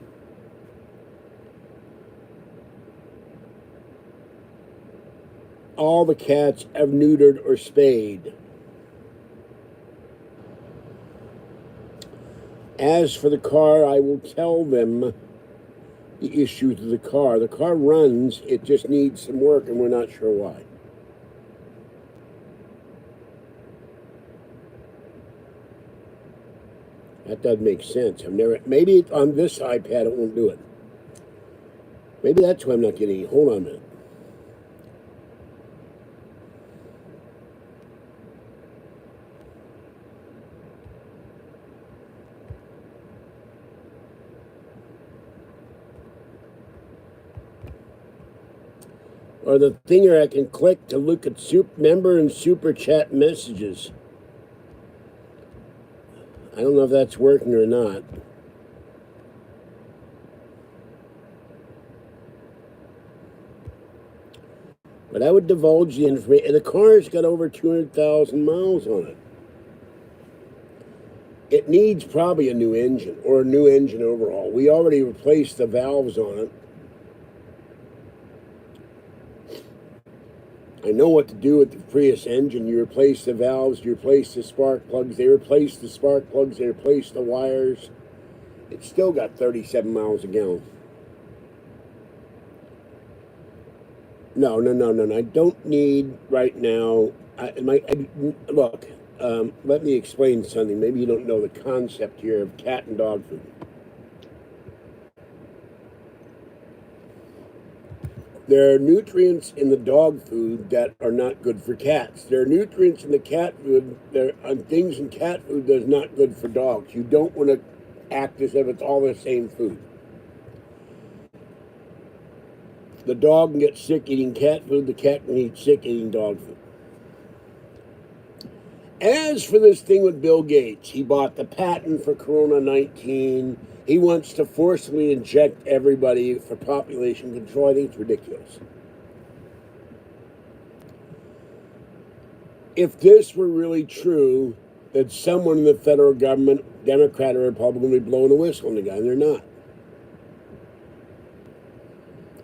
All the cats I've neutered or spayed. As for the car, I will tell them the issues of the car. The car runs, it just needs some work, and we're not sure why. That doesn't make sense. Maybe on this iPad it won't do it. Maybe that's why I'm not getting it. Hold on a minute. or the thinger I can click to look at member and super chat messages. I don't know if that's working or not. But I would divulge the information. The car's got over 200,000 miles on it. It needs probably a new engine or a new engine overhaul. We already replaced the valves on it. I know what to do with the Prius engine. You replace the valves, you replace the spark plugs. They replace the spark plugs, they replace the wires. It's still got 37 miles a gallon. No. I don't need right now. Look, let me explain something. Maybe you don't know the concept here of cat and dog food. There are nutrients in the dog food that are not good for cats. There are nutrients in the cat food. There are things in cat food that's not good for dogs. You don't want to act as if it's all the same food. The dog can get sick eating cat food. The cat can get sick eating dog food. As for this thing with Bill Gates, he bought the patent for Corona-19. He wants to forcibly inject everybody for population control. I think it's ridiculous. If this were really true, that someone in the federal government, Democrat or Republican, would be blowing the whistle on the guy, and they're not.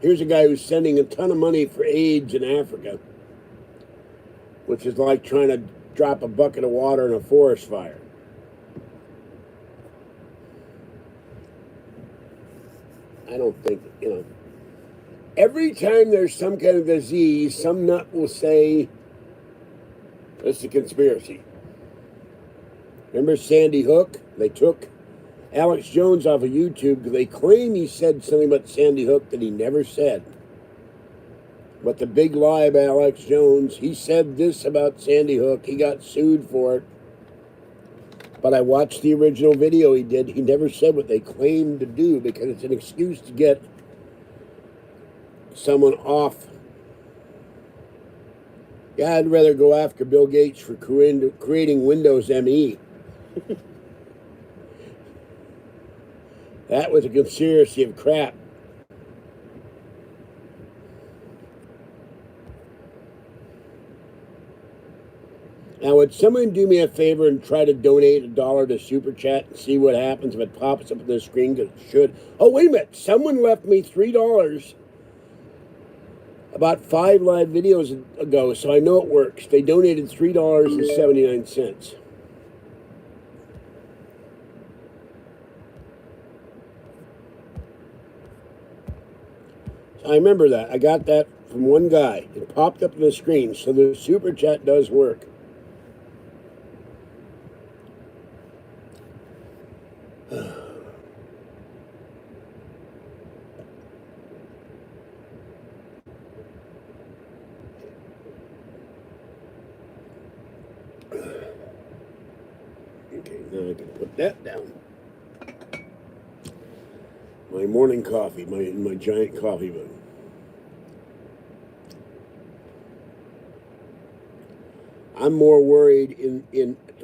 Here's a guy who's sending a ton of money for AIDS in Africa, which is like trying to drop a bucket of water in a forest fire. I don't think, every time there's some kind of disease, some nut will say, it's a conspiracy. Remember Sandy Hook? They took Alex Jones off of YouTube because they claim he said something about Sandy Hook that he never said. But the big lie about Alex Jones, he said this about Sandy Hook. He got sued for it. But I watched the original video he did. He never said what they claimed to do because it's an excuse to get someone off. Yeah, I'd rather go after Bill Gates for creating Windows ME. That was a conspiracy of crap. Now, would someone do me a favor and try to donate $1 to Super Chat and see what happens if it pops up on the screen? Because it should. Oh, wait a minute. Someone left me $3 about 5 live videos ago, so I know it works. They donated $3.79. I remember that. I got that from one guy. It popped up on the screen, so the Super Chat does work. Okay, now I can put that down. My morning coffee, my giant coffee mug. I'm more worried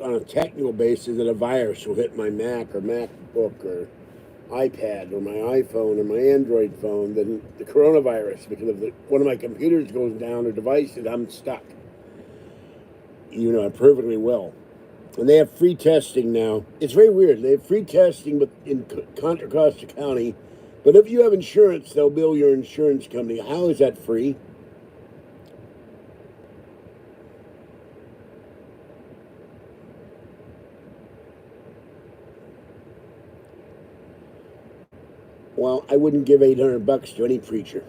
on a technical basis that a virus will hit my Mac or MacBook or iPad or my iPhone or my Android phone than the coronavirus, because if one of my computers goes down or devices, I'm stuck. You know, I perfectly will. And they have free testing now. It's very weird. They have free testing but in Contra Costa County. But if you have insurance, they'll bill your insurance company. How is that free? Well, I wouldn't give $800 to any preacher.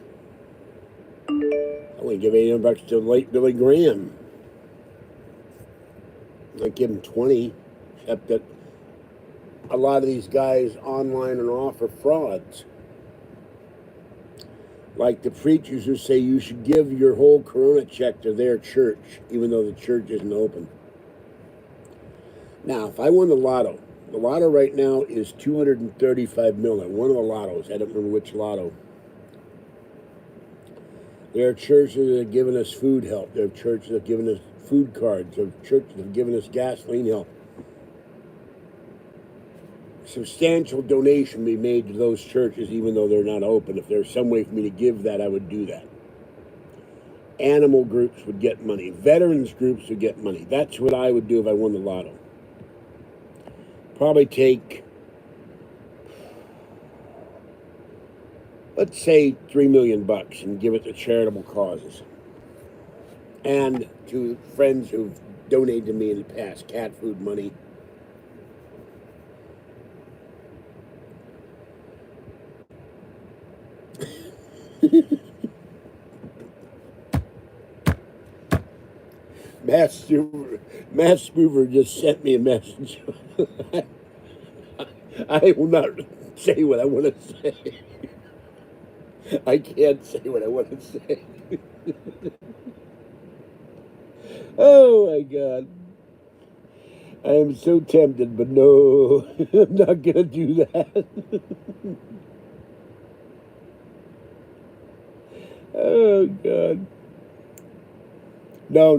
I wouldn't give $800 to late Billy Graham. I'd give him 20, except that a lot of these guys online and off are frauds. Like the preachers who say you should give your whole corona check to their church, even though the church isn't open. Now, if I won the lotto right now is 235 million. One of the lottos. I don't remember which lotto. There are churches that have given us food help. There are churches that have given us food cards. There are churches that have given us gasoline help. Substantial donation be made to those churches, even though they're not open. If there's some way for me to give that, I would do that. Animal groups would get money. Veterans groups would get money. That's what I would do if I won the lotto. Probably take, let's say, $3 million and give it to charitable causes. And to friends who've donated to me in the past, cat food money. Matt Spoover just sent me a message. I will not say what I want to say. I can't say what I want to say. Oh my God. I am so tempted, but no, I'm not going to do that. Oh God. No.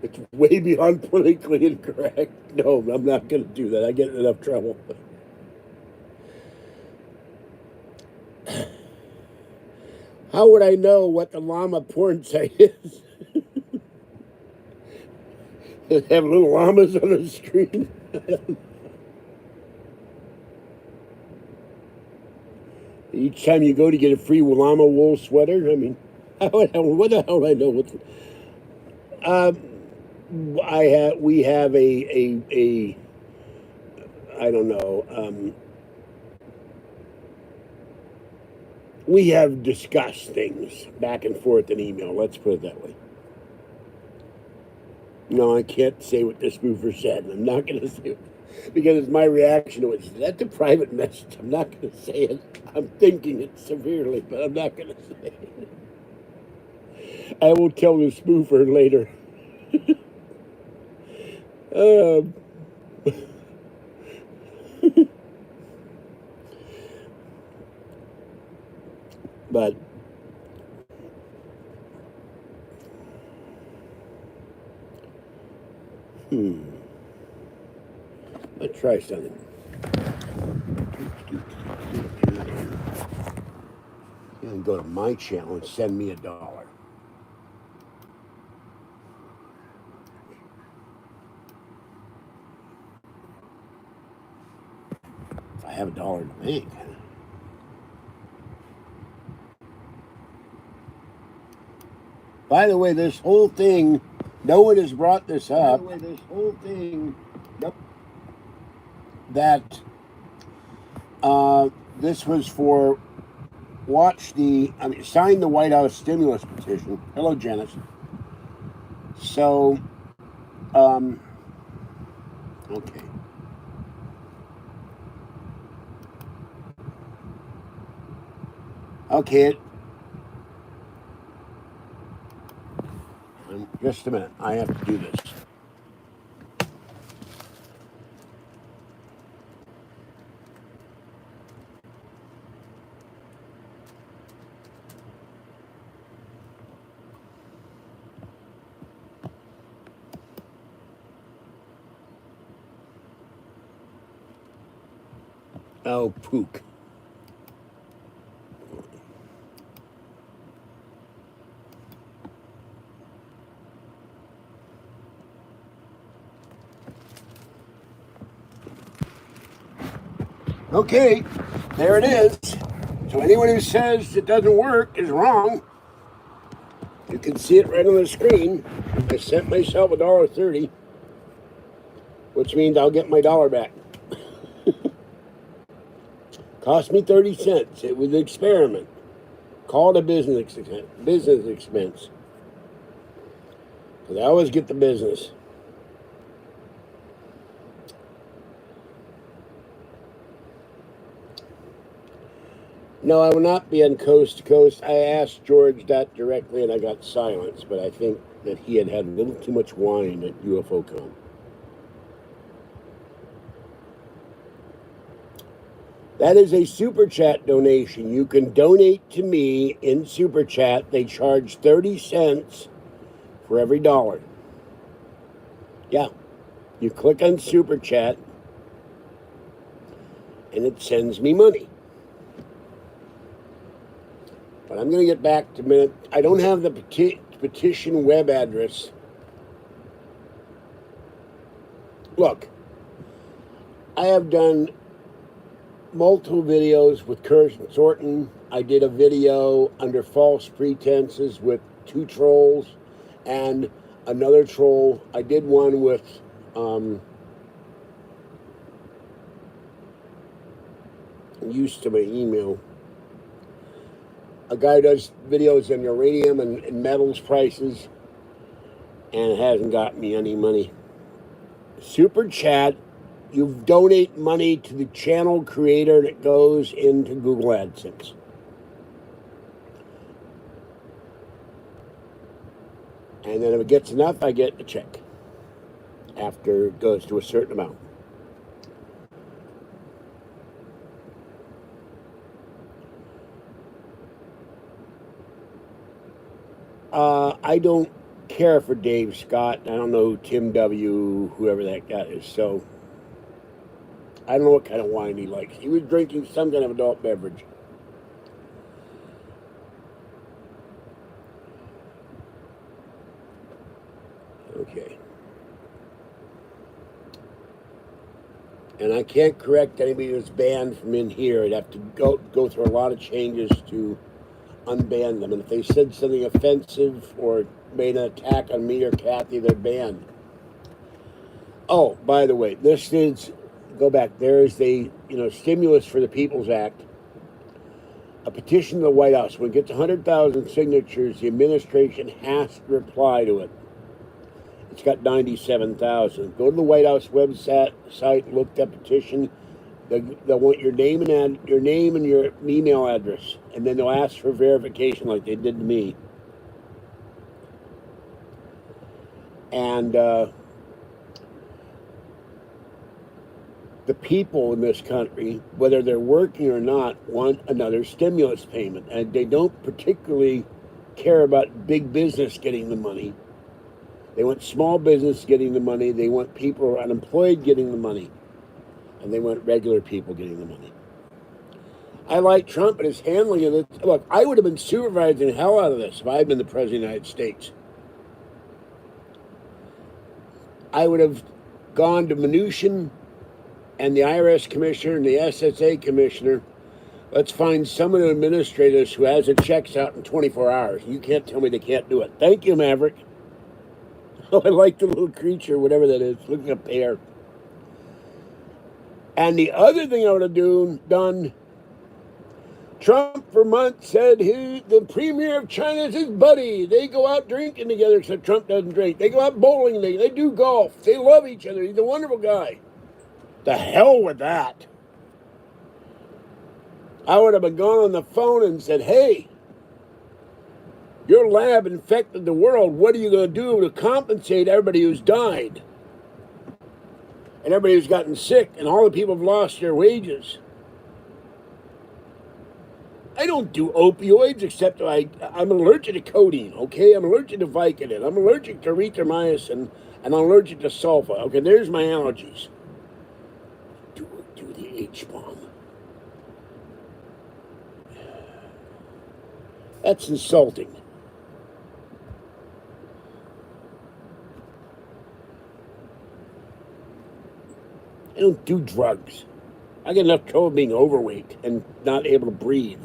It's way beyond politically incorrect. No, I'm not going to do that. I get in enough trouble. How would I know what the llama porn site is? They have little llamas on the screen. Each time you go to get a free llama wool sweater, I mean, what the hell do I know? We have a I don't know. We have discussed things back and forth in email. Let's put it that way. No, I can't say what this mover said. I'm not going to say it because it's my reaction to it. That's a private message. I'm not going to say it. I'm thinking it severely, but I'm not going to say it. I will tell the spoofer later. But let's try something. You can go to my channel and send me $1. I have $1 in the bank. By the way, this whole thing, no one has brought this up. By the way, this whole thing, that this was for sign the White House stimulus petition. Hello, Janice. So, okay. Okay. Just a minute. I have to do this. Oh, pook. Okay, there it is. So anyone who says it doesn't work is wrong. You can see it right on the screen. I sent myself $1.30, which means I'll get my $1 back. Cost me 30 cents. It was an experiment. Call it a business expense. Because I always get the business. No, I will not be on Coast to Coast. I asked George that directly and I got silence, but I think that he had a little too much wine at UFOCon. That is a Super Chat donation. You can donate to me in Super Chat. They charge 30 cents for every dollar. Yeah. You click on Super Chat, and it sends me money. But I'm going to get back to a minute. I don't have the petition web address. Look, I have done multiple videos with Kirsten Sorton. I did a video under false pretenses with 2 trolls and another troll. I did one with used to my email. A guy does videos on uranium and metals prices, and it hasn't got me any money. Super Chat, you donate money to the channel creator, and it goes into Google AdSense. And then if it gets enough, I get a check after it goes to a certain amount. I don't care for Dave Scott. I don't know who Tim W., whoever that guy is. So I don't know what kind of wine he likes. He was drinking some kind of adult beverage. Okay. And I can't correct anybody that's banned from in here. I'd have to go through a lot of changes to unban them. And if they said something offensive or made an attack on me or Kathy, they're banned. Oh, by the way, this is, go back, there is the stimulus for the People's Act, a petition to the White House. When it gets 100,000 signatures, the administration has to reply to it. It's got 97,000. Go to the White House website, look at petition. They'll want your name and your email address, and then they'll ask for verification like they did to me. And the people in this country, whether they're working or not, want another stimulus payment, and they don't particularly care about big business getting the money. They want small business getting the money. They want people who are unemployed getting the money. And they want regular people getting the money. I like Trump and his handling of it. Look, I would have been supervising the hell out of this if I had been the President of the United States. I would have gone to Mnuchin and the IRS commissioner and the SSA commissioner. Let's find someone to administrate this who has the checks out in 24 hours. You can't tell me they can't do it. Thank you, Maverick. Oh, I like the little creature, whatever that is. Look like a pear. And the other thing I would have done, Trump for months said the premier of China is his buddy. They go out drinking together, except Trump doesn't drink. They go out bowling, they do golf. They love each other. He's a wonderful guy. The hell with that. I would have been gone on the phone and said, hey, your lab infected the world. What are you going to do to compensate everybody who's died? And everybody who's gotten sick, and all the people have lost their wages. I don't do opioids, except I'm allergic to codeine, okay? I'm allergic to Vicodin. I'm allergic to erythromycin, and I'm allergic to sulfa. Okay, there's my allergies. Do the H-bomb. That's insulting. I don't do drugs. I get enough trouble being overweight and not able to breathe.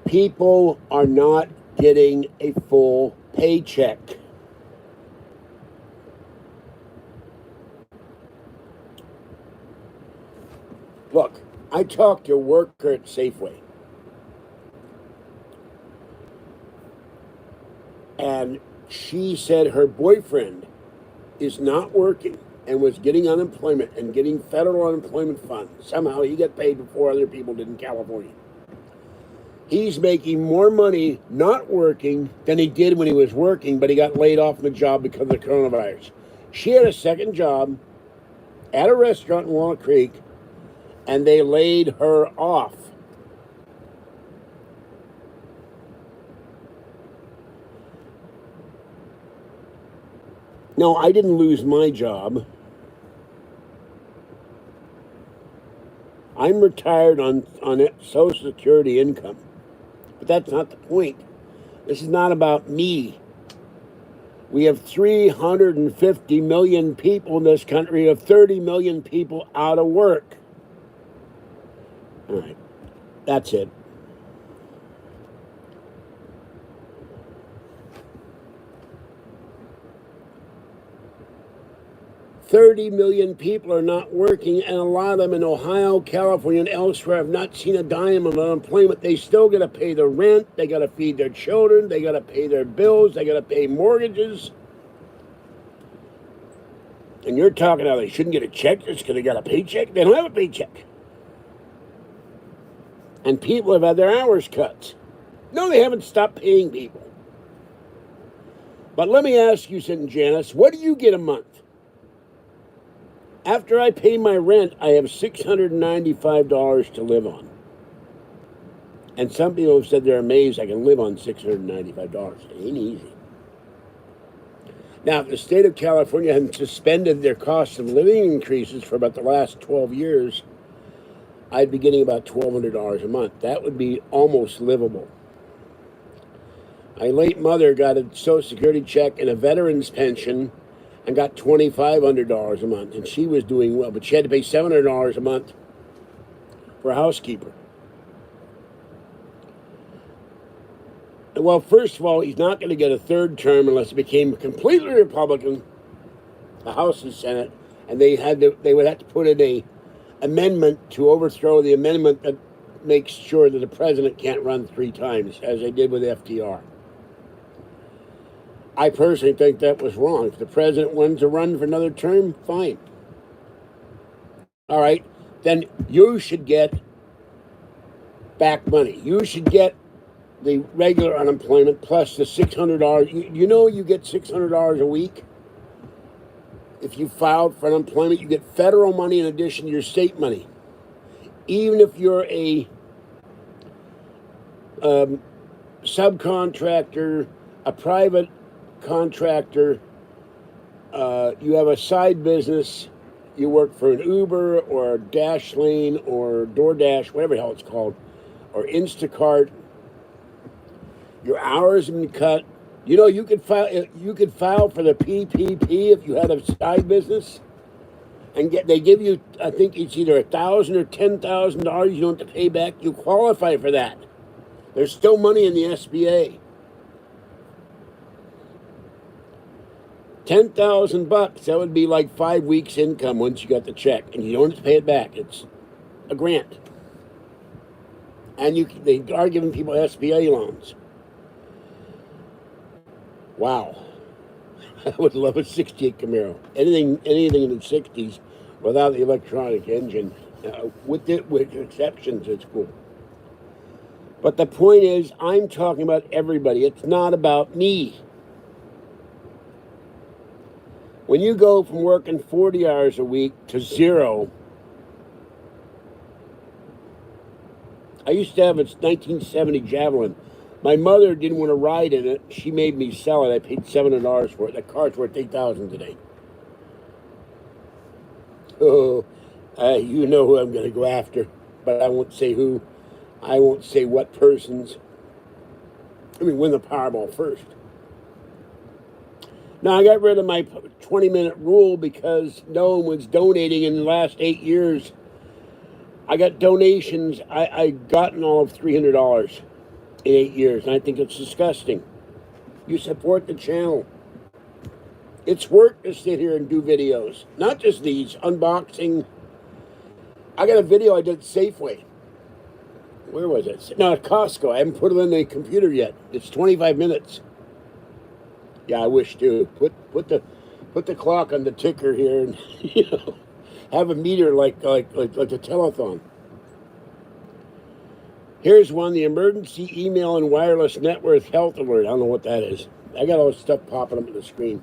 People are not getting a full paycheck. Look, I talked to a worker at Safeway. And she said her boyfriend is not working and was getting unemployment and getting federal unemployment funds. Somehow he got paid before other people did in California. He's making more money not working than he did when he was working, but he got laid off from the job because of the coronavirus. She had a second job at a restaurant in Walnut Creek, and they laid her off. No, I didn't lose my job. I'm retired on Social Security income. But that's not the point. This is not about me. We have 350 million people in this country, of 30 million people out of work. All right, that's it. $30 million people are not working, and a lot of them in Ohio, California, and elsewhere have not seen a dime of unemployment. They still got to pay the rent. They got to feed their children. They got to pay their bills. They got to pay mortgages. And you're talking how they shouldn't get a check just because they got a paycheck? They don't have a paycheck. And people have had their hours cut. No, they haven't stopped paying people. But let me ask you something, Janice. What do you get a month? After I pay my rent, I have $695 to live on. And some people have said they're amazed I can live on $695. It ain't easy. Now, if the state of California hadn't suspended their cost of living increases for about the last 12 years, I'd be getting about $1,200 a month. That would be almost livable. My late mother got a Social Security check and a veteran's pension and got $2,500 a month, and she was doing well, but she had to pay $700 a month for a housekeeper. Well, first of all, he's not going to get a third term unless he became completely Republican, the House and Senate, and they would have to put in a amendment to overthrow the amendment that makes sure that the president can't run 3 times, as they did with FDR. I personally think that was wrong. If the president wants to run for another term, fine. All right, then you should get back money. You should get the regular unemployment plus the $600. You know you get $600 a week? If you filed for unemployment, you get federal money in addition to your state money. Even if you're a subcontractor, a private contractor, you have a side business, you work for an Uber or a Dashlane or DoorDash, whatever the hell it's called, or Instacart, your hours have been cut. You know, you could file for the PPP if you had a side business, and they give you, I think it's either $1,000 or $10,000 you don't have to pay back. You qualify for that. There's still money in the SBA. $10,000, that would be like 5 weeks' income once you got the check, and you don't have to pay it back. It's a grant, and they are giving people SBA loans. Wow, I would love a '68 Camaro. Anything in the '60s without the electronic engine, with exceptions, it's cool. But the point is, I'm talking about everybody. It's not about me. When you go from working 40 hours a week to 0, I used to have a 1970 Javelin. My mother didn't want to ride in it. She made me sell it. I paid $700 for it. That car's worth $8,000 today. Oh, you know who I'm going to go after, but I won't say who. I won't say what persons. Win the Powerball first. Now, I got rid of my 20-minute rule because no one was donating in the last 8 years. I got donations. I gotten all of $300 in 8 years, and I think it's disgusting. You support the channel. It's work to sit here and do videos, not just these, unboxing. I got a video I did at Safeway. Where was it? No, at Costco. I haven't put it on the computer yet. It's 25 minutes. Yeah, I wish to. Put the clock on the ticker here and have a meter like a telethon. Here's one, the emergency email and wireless network health alert. I don't know what that is. I got all this stuff popping up on the screen.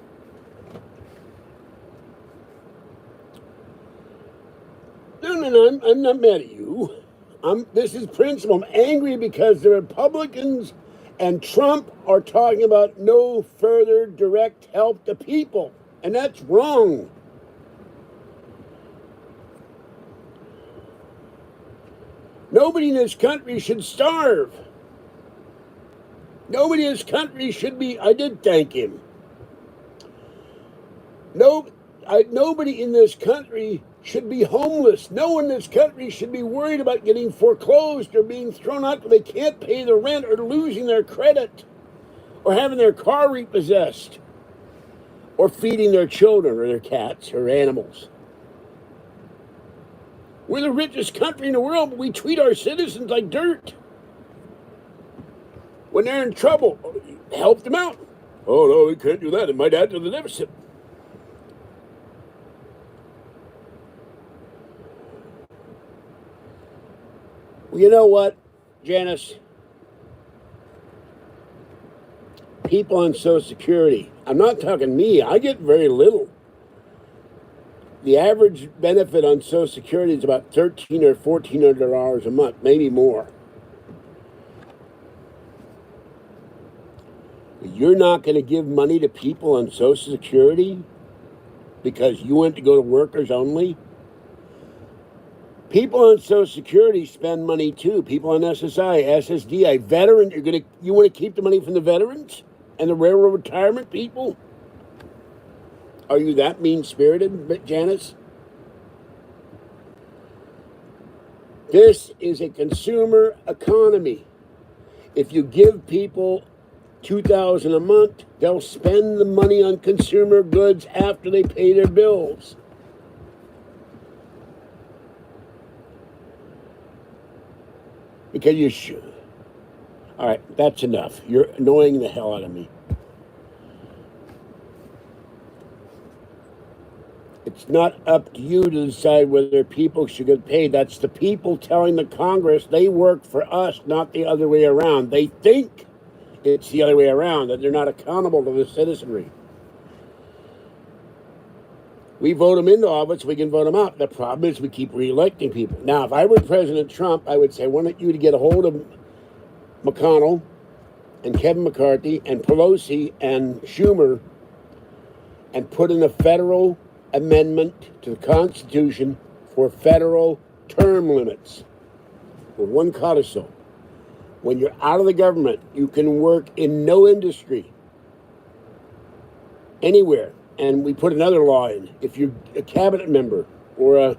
and I'm not mad at you. This is principle. I'm angry because the Republicans and Trump are talking about no further direct help to people, and that's wrong. Nobody in this country should starve. Nobody in this country should be. I did thank him. Nobody in this country should be homeless. No one in this country should be worried about getting foreclosed or being thrown out because they can't pay the rent or losing their credit or having their car repossessed or feeding their children or their cats or animals. We're the richest country in the world, but we treat our citizens like dirt. When they're in trouble, help them out. Oh, no, we can't do that. It might add to the deficit. Well, you know what, Janice? People on Social Security. I'm not talking me. I get very little. The average benefit on Social Security is about $1,300 or $1,400 a month, maybe more. You're not going to give money to people on Social Security because you went to go to workers only? People on Social Security spend money too. People on SSI, SSDI, veteran. You want to keep the money from the veterans and the railroad retirement people? Are you that mean-spirited, Janice? This is a consumer economy. If you give people $2,000 a month, they'll spend the money on consumer goods after they pay their bills. Because you should. All right, that's enough. You're annoying the hell out of me. It's not up to you to decide whether people should get paid. That's the people telling the Congress they work for us, not the other way around. They think it's the other way around, that they're not accountable to the citizenry. We vote them into office, we can vote them out. The problem is we keep re-electing people. Now, if I were President Trump, I would say, why don't you to get a hold of McConnell and Kevin McCarthy and Pelosi and Schumer and put in a federal amendment to the Constitution for federal term limits for one codicil. When you're out of the government, you can work in no industry, anywhere. And we put another law in. If you're a cabinet member or a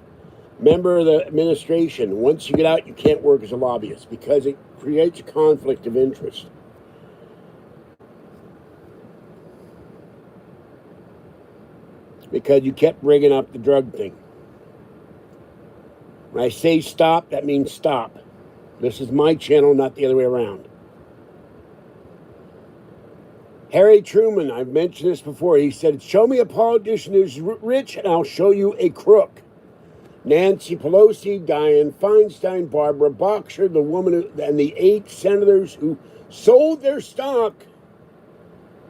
member of the administration, once you get out, you can't work as a lobbyist because it creates a conflict of interest. Because you kept bringing up the drug thing. When I say stop, that means stop. This is my channel, not the other way around. Harry Truman, I've mentioned this before. He said, show me a politician who's rich and I'll show you a crook. Nancy Pelosi, Dianne Feinstein, Barbara Boxer, the woman and the 8 senators who sold their stock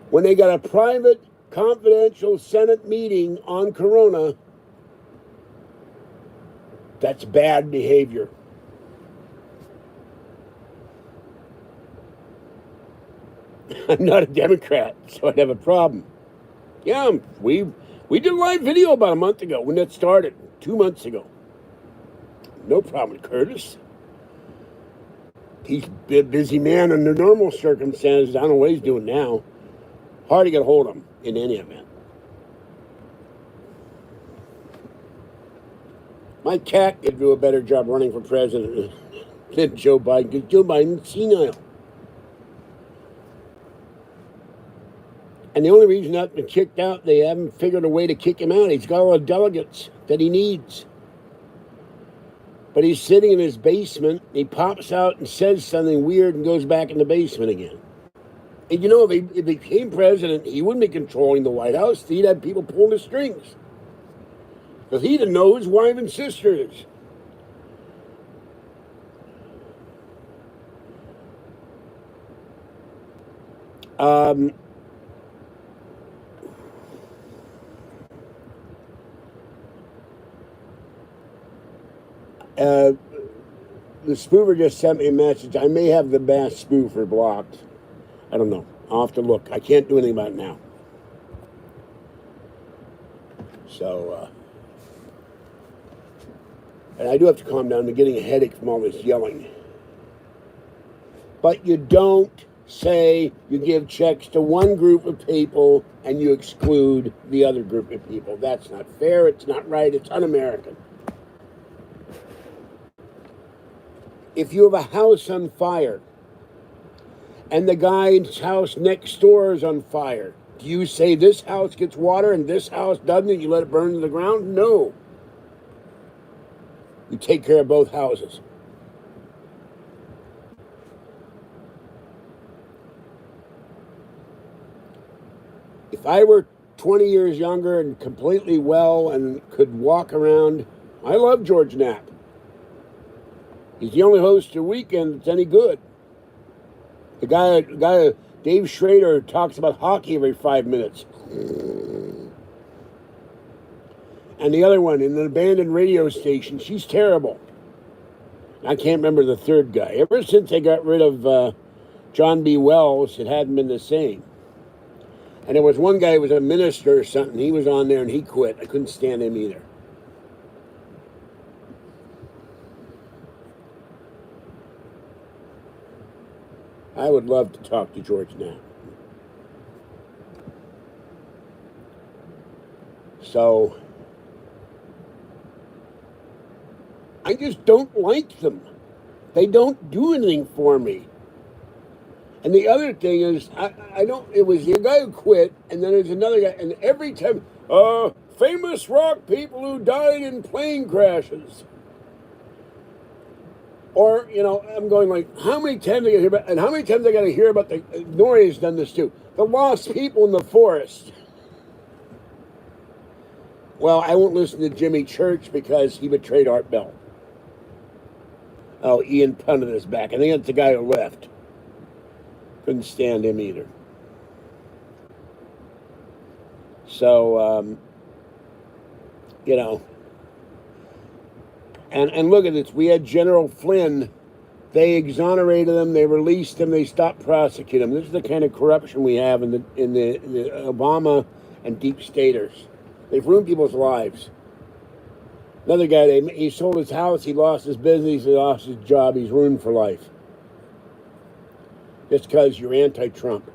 when they got a private, confidential Senate meeting on Corona. That's bad behavior. I'm not a Democrat, so I'd have a problem. Yeah, we did a live video about a month ago when that started, 2 months ago. No problem with Curtis. He's a busy man under normal circumstances. I don't know what he's doing now. Hard to get a hold of him in any event. My cat could do a better job running for president than Joe Biden, because Joe Biden's senile. And the only reason that's been kicked out, they haven't figured a way to kick him out. He's got all the delegates that he needs. But he's sitting in his basement. He pops out and says something weird and goes back in the basement again. And you know, if he became president, he wouldn't be controlling the White House. He'd have people pulling the strings. Because he didn't know who his wife and sister is. The spoofer just sent me a message. I may have the bass spoofer blocked. I don't know. I'll have to look. I can't do anything about it now. So, and I do have to calm down. I'm getting a headache from all this yelling. But you don't say you give checks to one group of people and you exclude the other group of people. That's not fair. It's not right. It's un-American. If you have a house on fire and the guy's house next door is on fire, do you say this house gets water and this house doesn't and you let it burn to the ground? No. You take care of both houses. If I were 20 years younger and completely well and could walk around, I love George Knapp. He's the only host of Weekend that's any good. The guy, Dave Schrader, talks about hockey every 5 minutes. And the other one, in an abandoned radio station, she's terrible. I can't remember the third guy. Ever since they got rid of John B. Wells, it hadn't been the same. And there was one guy who was a minister or something. He was on there and he quit. I couldn't stand him either. I would love to talk to George now. So, I just don't like them. They don't do anything for me. And the other thing is, I don't, it was the guy who quit, and then there's another guy, and every time, famous rock people who died in plane crashes. Or, you know, I'm going like, how many times I got to hear about, and how many times I got to hear about the, Nori's done this too, the lost people in the forest. Well, I won't listen to Jimmy Church because he betrayed Art Bell. Oh, Ian punted us back. I think that's the guy who left. Couldn't stand him either. So, you know, and look at this. We had General Flynn. They exonerated him. They released him. They stopped prosecuting him. This is the kind of corruption we have in the Obama and deep staters. They've ruined people's lives. Another guy, he sold his house. He lost his business. He lost his job. He's ruined for life. Just because you're anti-Trump.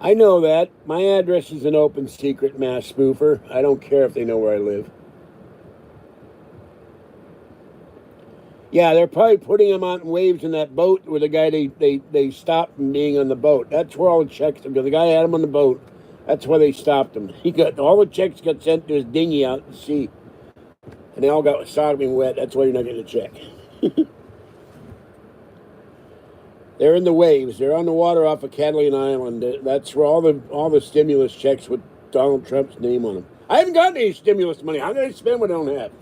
I know that. My address is an open secret, mass spoofer. I don't care if they know where I live. Yeah, they're probably putting him out in waves in that boat with the guy they stopped from being on the boat. That's where all the checks, because the guy had him on the boat. That's why they stopped him. He got all the checks got sent to his dinghy out at sea, and they all got soaking wet. That's why you're not getting a check. They're in the waves. They're on the water off of Catalina Island. That's where all the stimulus checks with Donald Trump's name on them. I haven't gotten any stimulus money. How can I spend what I don't have?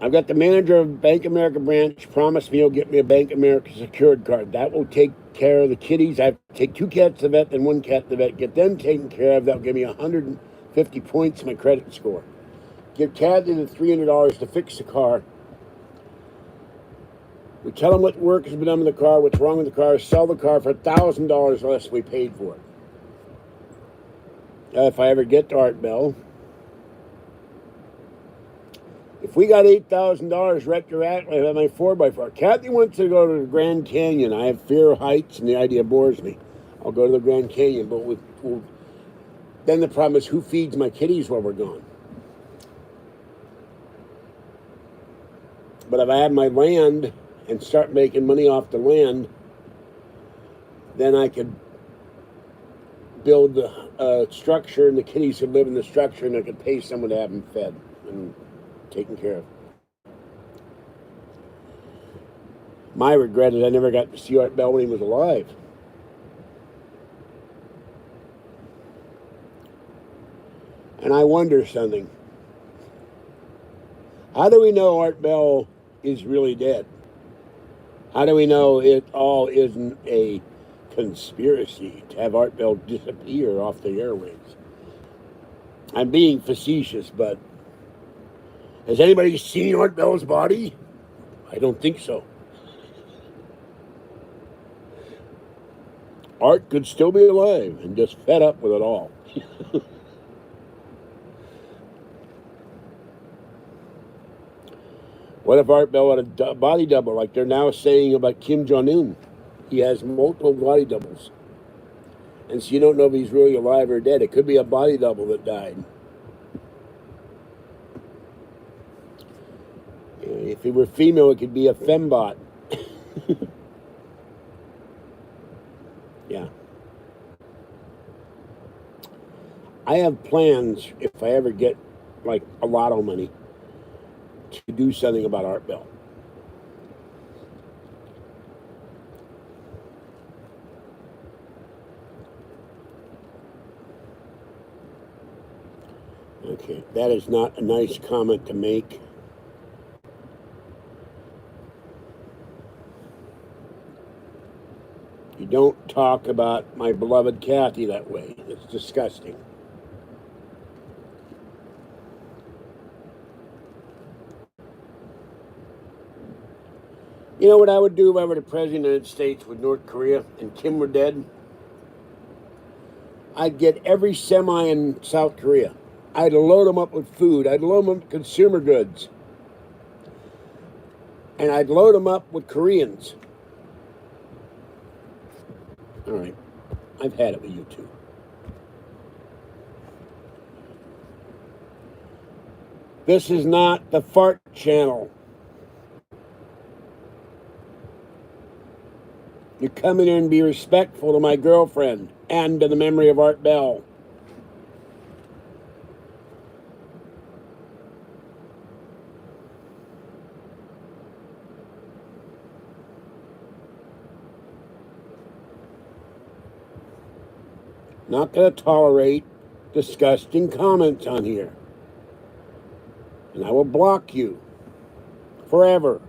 I've got the manager of Bank America branch promised me he'll get me a Bank America secured card. That will take care of the kitties. I have to take 2 cats to the vet and 1 cat to the vet. Get them taken care of. That'll give me 150 points in my credit score. Give Kathy the $300 to fix the car. We tell them what work has been done with the car, what's wrong with the car, sell the car for $1,000 less than we paid for it. If I ever get to Art Bell. If we got $8,000 retroactively, I have my 4x4. Kathy wants to go to the Grand Canyon. I have fear of heights, and the idea bores me. I'll go to the Grand Canyon, but then the problem is who feeds my kitties while we're gone. But if I have my land and start making money off the land, then I could build the structure, and the kitties would live in the structure, and I could pay someone to have them fed and taken care of. My regret is I never got to see Art Bell when he was alive. And I wonder something. How do we know Art Bell is really dead? How do we know it all isn't a conspiracy to have Art Bell disappear off the airwaves? I'm being facetious, but has anybody seen Art Bell's body? I don't think so. Art could still be alive and just fed up with it all. What if Art Bell had a body double like they're now saying about Kim Jong-un? He has multiple body doubles. And so you don't know if he's really alive or dead. It could be a body double that died. If he were female, it could be a fembot. Yeah. I have plans, if I ever get like a lot of money, to do something about Art Bell. Okay, that is not a nice comment to make. You don't talk about my beloved Kathy that way. It's disgusting. You know what I would do if I were the President of the United States with North Korea and Kim were dead? I'd get every semi in South Korea. I'd load them up with food. I'd load them up with consumer goods. And I'd load them up with Koreans. All right. I've had it with you too. This is not the fart channel. You come in here and be respectful to my girlfriend and to the memory of Art Bell. Not going to tolerate disgusting comments on here. And I will block you forever.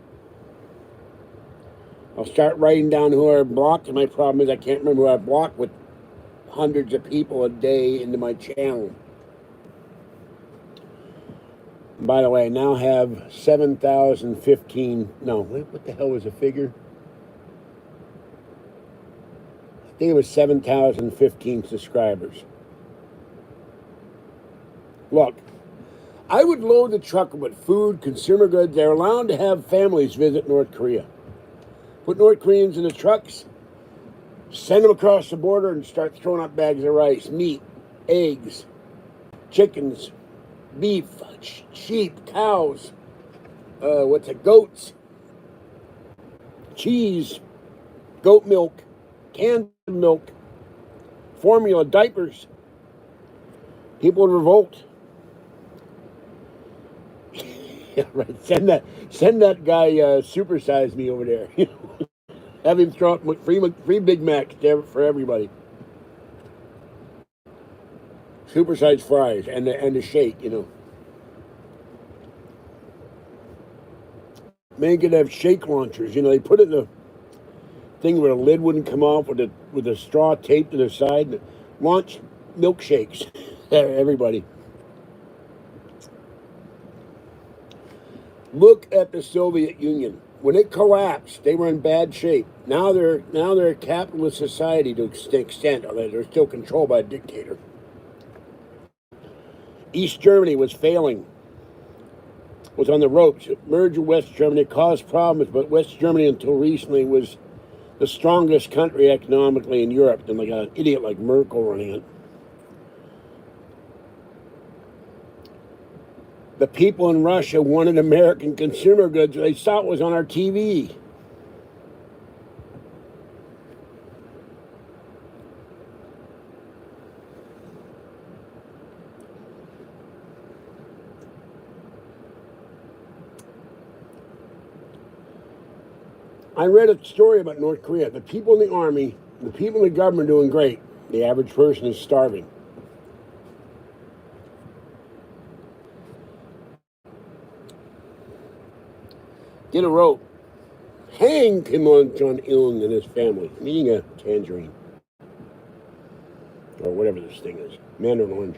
I'll start writing down who I blocked, and my problem is I can't remember who I blocked with hundreds of people a day into my channel. By the way, I now have 7,015. No, what the hell was the figure? I think it was 7,015 subscribers. Look, I would load the truck with food, consumer goods. They're allowed to have families visit North Korea. Put North Koreans in the trucks, send them across the border, and start throwing up bags of rice, meat, eggs, chickens, beef, sheep, cows, goats, cheese, goat milk, canned milk, formula, diapers. People would revolt. Yeah, right. Send that guy supersize me over there. Have him throw out free Big Macs for everybody. Supersized fries and the shake, Man could have shake launchers. They put it in the thing where the lid wouldn't come off with a straw taped to the side. And launch milkshakes. Everybody. Look at the Soviet Union. When it collapsed, they were in bad shape. Now they're a capitalist society to an extent, although they're still controlled by a dictator. East Germany was failing, was on the ropes. It merged with West Germany, caused problems, but West Germany until recently was the strongest country economically in Europe. Then like an idiot like Merkel running it. The people in Russia wanted American consumer goods. They saw it was on our TV. I read a story about North Korea. The people in the army, the people in the government are doing great. The average person is starving. Get a rope. hang Kim Jong-un and his family. I'm eating a tangerine. Or whatever this thing is. Mandarin orange.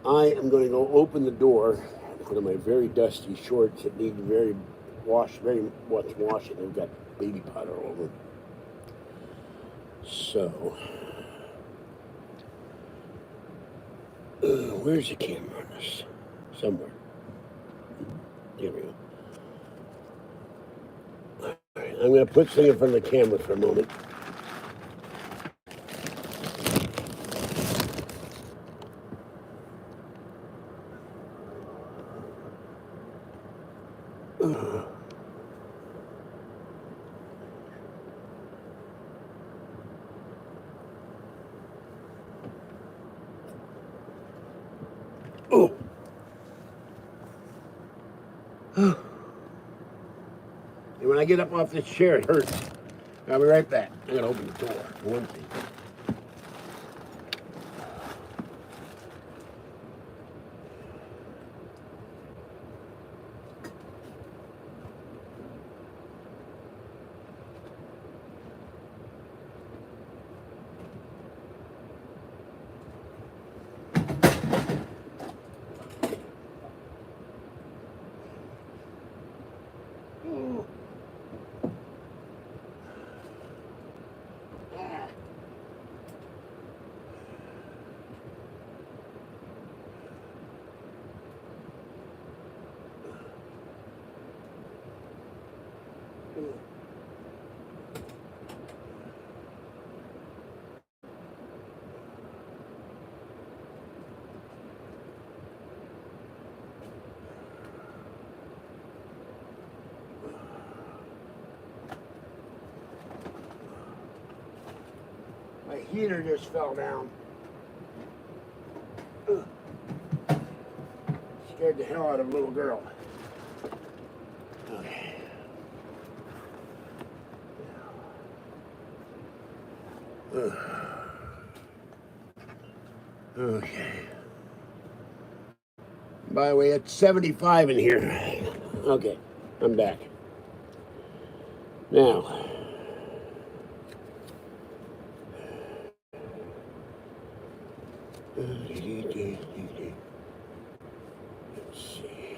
I am going to go open the door, put on my very dusty shorts that need very much washing. They've got baby powder all over them. So, where's the camera on this? Somewhere. Here we go. All right, I'm going to put something in front of the camera for a moment. Oh. And when I get up off this chair, it hurts. I'll be right back. I'm gonna open the door for one thing. My heater just fell down. Scared the hell out of a little girl. Okay. Okay. By the way, it's 75 in here. Okay, I'm back. Now, let's see.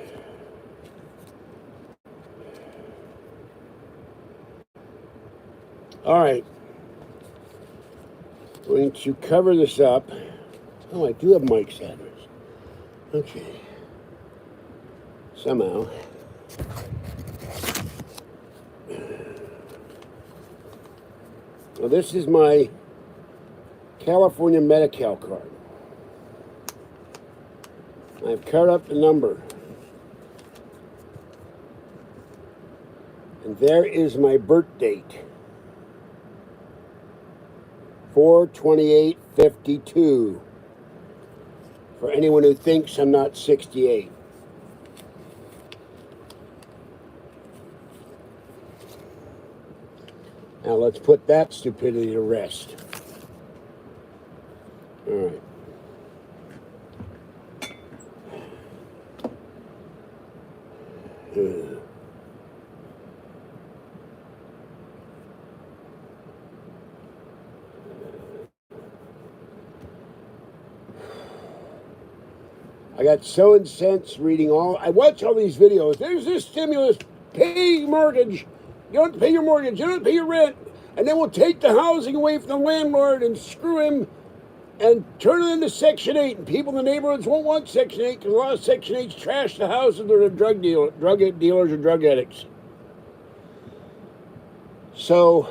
All right. Going to cover this up. Oh, I do have Mike's address. Okay. Somehow. Well, this is my California Medi-Cal card. I've cut up the number. And there is my birth date. 4/28/52. For anyone who thinks I'm not 68. Now let's put that stupidity to rest. All right. I got so incensed reading I watch all these videos. There's this stimulus, pay your mortgage. You don't have to pay your mortgage, you don't have to pay your rent. And then we'll take the housing away from the landlord and screw him and turn it into Section 8. And people in the neighborhoods won't want Section 8 because a lot of Section 8s trash the houses. They're drug dealers or drug addicts. So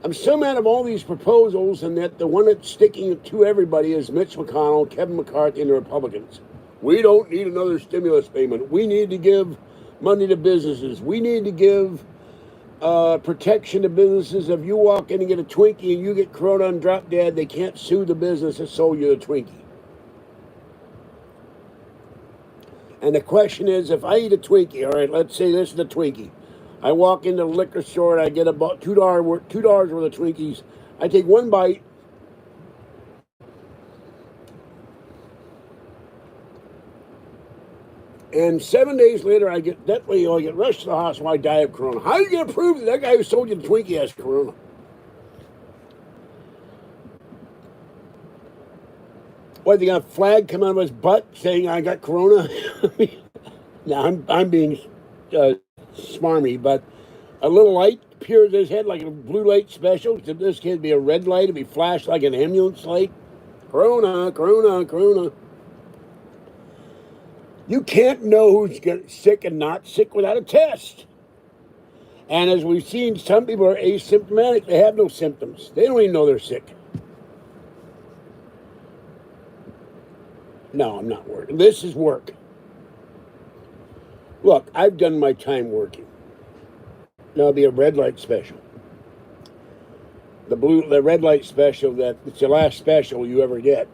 I'm so mad of all these proposals, and that the one that's sticking to everybody is Mitch McConnell, Kevin McCarthy, and the Republicans. We don't need another stimulus payment. We need to give money to businesses. We need to give protection to businesses. If you walk in and get a Twinkie and you get Corona and drop dead, they can't sue the business that sold you the Twinkie. And the question is, if I eat a Twinkie, all right, let's say this is the Twinkie. I walk into the liquor store and I get about $2 worth of Twinkies. I take one bite. And 7 days later, I get rushed to the hospital. I die of Corona. How are you going to prove that guy who sold you the Twinkie has Corona? What, they got a flag come out of his butt saying I got Corona? Now I'm being smarmy, but a little light appears in his head like a blue light special. If this kid be a red light, it'd be flashed like an ambulance light. Corona, Corona, Corona. You can't know who's sick and not sick without a test. And as we've seen, some people are asymptomatic. They have no symptoms. They don't even know they're sick. No, I'm not working. This is work. Look, I've done my time working. Now it'll be a red light special. The red light special, that it's the last special you ever get.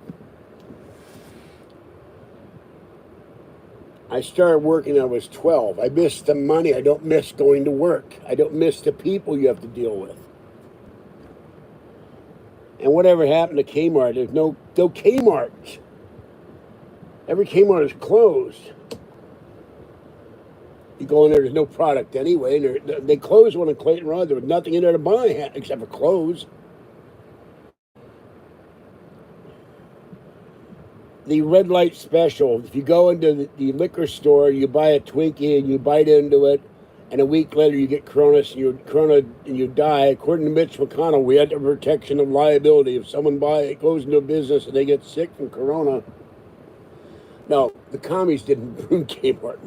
I started working when I was 12. I miss the money. I don't miss going to work. I don't miss the people you have to deal with. And whatever happened to Kmart, there's no Kmart. Every Kmart is closed. You go in there, there's no product anyway. And they closed one in Clayton Road. There was nothing in there to buy except for clothes. The red light special, if you go into the liquor store, you buy a Twinkie and you bite into it, and a week later you get Corona and you die. According to Mitch McConnell, we had the protection of liability. If someone goes into a business and they get sick from Corona. No, the commies didn't ruin Kmart.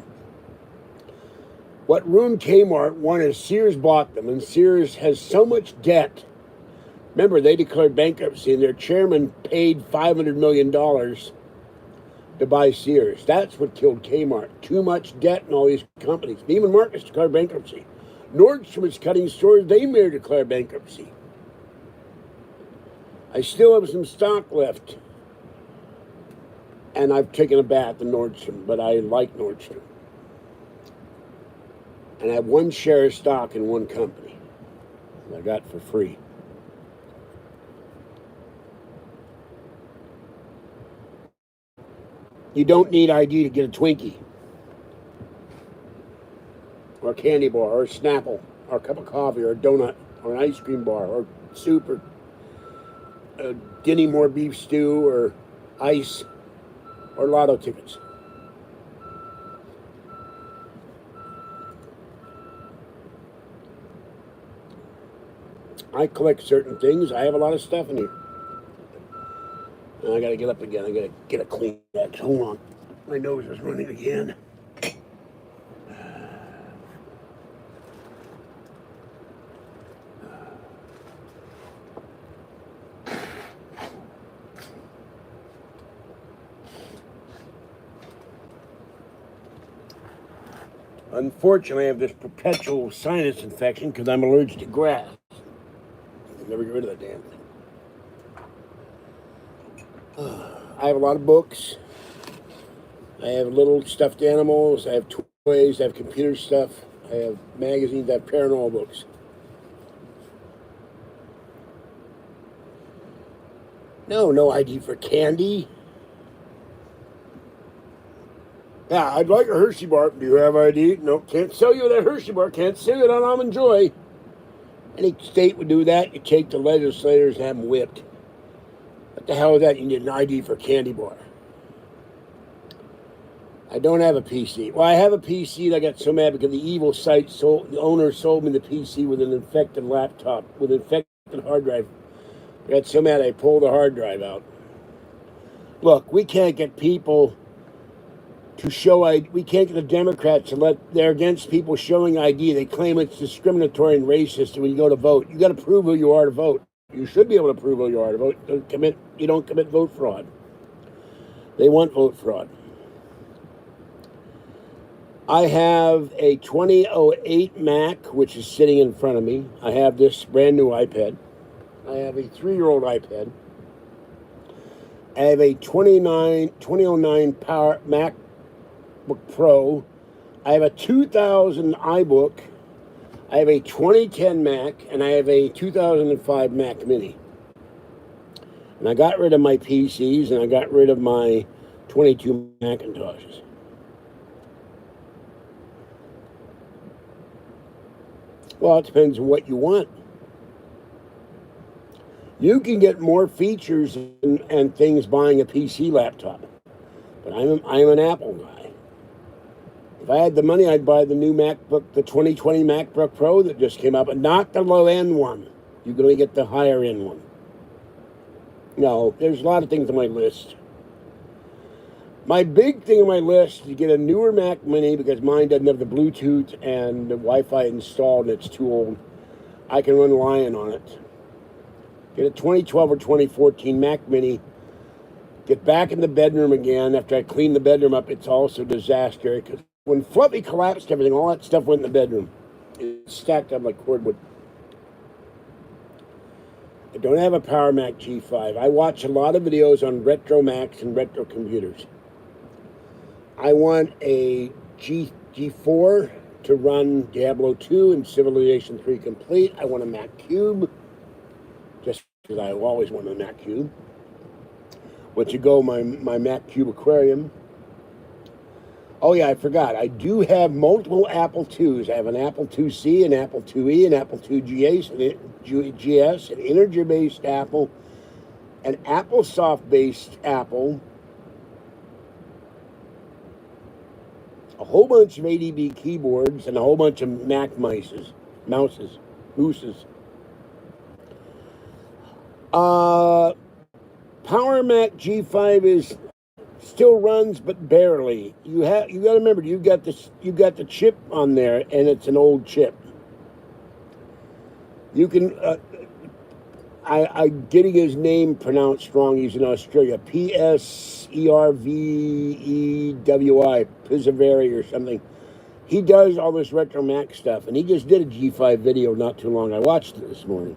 What ruined Kmart, one is Sears bought them, and Sears has so much debt. Remember, they declared bankruptcy, and their chairman paid $500 million to buy Sears. That's what killed Kmart. Too much debt in all these companies. Neiman Marcus declared bankruptcy. Nordstrom is cutting stores. They may declare bankruptcy. I still have some stock left. And I've taken a bath in Nordstrom, but I like Nordstrom. And I have one share of stock in one company that I got for free. You don't need ID to get a Twinkie, or a candy bar, or a Snapple, or a cup of coffee, or a donut, or an ice cream bar, or soup, or a Dinny Moore beef stew, or ice, or lotto tickets. I collect certain things. I have a lot of stuff in here. I gotta get up again. I gotta get a Kleenex. Hold on. My nose is running again. Unfortunately, I have this perpetual sinus infection because I'm allergic to grass. I'll never get rid of that damn thing. I have a lot of books. I have little stuffed animals. I have toys. I have computer stuff. I have magazines. I have paranormal books. No ID for candy. Yeah, I'd like a Hershey bar. Do you have ID? No, can't sell you that Hershey bar. Can't sell you that Almond Joy. Any state would do that. You take the legislators and have them whipped. What the hell is that? You need an ID for a candy bar. I don't have a PC. Well, I have a PC that I got so mad because the evil site the owner sold me the PC with an infected laptop, with an infected hard drive. I got so mad I pulled the hard drive out. Look, we can't get people to show ID. We can't get the Democrats to they're against people showing ID. They claim it's discriminatory and racist when you go to vote. You got to prove who you are to vote. You should be able to prove who you are to vote. You don't commit vote fraud. They want vote fraud. I have a 2008 Mac, which is sitting in front of me. I have this brand new iPad. I have a 3-year-old iPad. I have a 2009 Power MacBook Pro. I have a 2000 iBook. I have a 2010 Mac, and I have a 2005 Mac Mini. And I got rid of my PCs, and I got rid of my 22 Macintoshes. Well, it depends on what you want. You can get more features and things buying a PC laptop. But I'm an Apple guy. If I had the money, I'd buy the new MacBook, the 2020 MacBook Pro that just came out, but not the low-end one. You can only get the higher-end one. No, there's a lot of things on my list. My big thing on my list is to get a newer Mac Mini because mine doesn't have the Bluetooth and the Wi-Fi installed and it's too old. I can run Lion on it. Get a 2012 or 2014 Mac Mini. Get back in the bedroom again. After I clean the bedroom up, it's also a disaster because when Fluffy collapsed everything, all that stuff went in the bedroom. It's stacked up like cordwood. I don't have a Power Mac G5. I watch a lot of videos on retro Macs and retro computers. I want a G4 to run Diablo 2 and Civilization 3 Complete. I want a Mac Cube, just because I always wanted a Mac Cube. What you go, my Mac Cube aquarium. Oh yeah, I forgot. I do have multiple Apple IIs. I have an Apple IIc, an Apple IIe, an Apple II GS, an integer-based Apple, an AppleSoft-based Apple, a whole bunch of ADB keyboards, and a whole bunch of Mac mooses. Power Mac G5 is still runs, but barely. You got to remember, you got the chip on there, and it's an old chip. You can. I'm getting his name pronounced wrong. He's in Australia. P-S-E-R-V-E-W-I, Pizzaveri or something. He does all this retro Mac stuff, and he just did a G5 video not too long. I watched it this morning.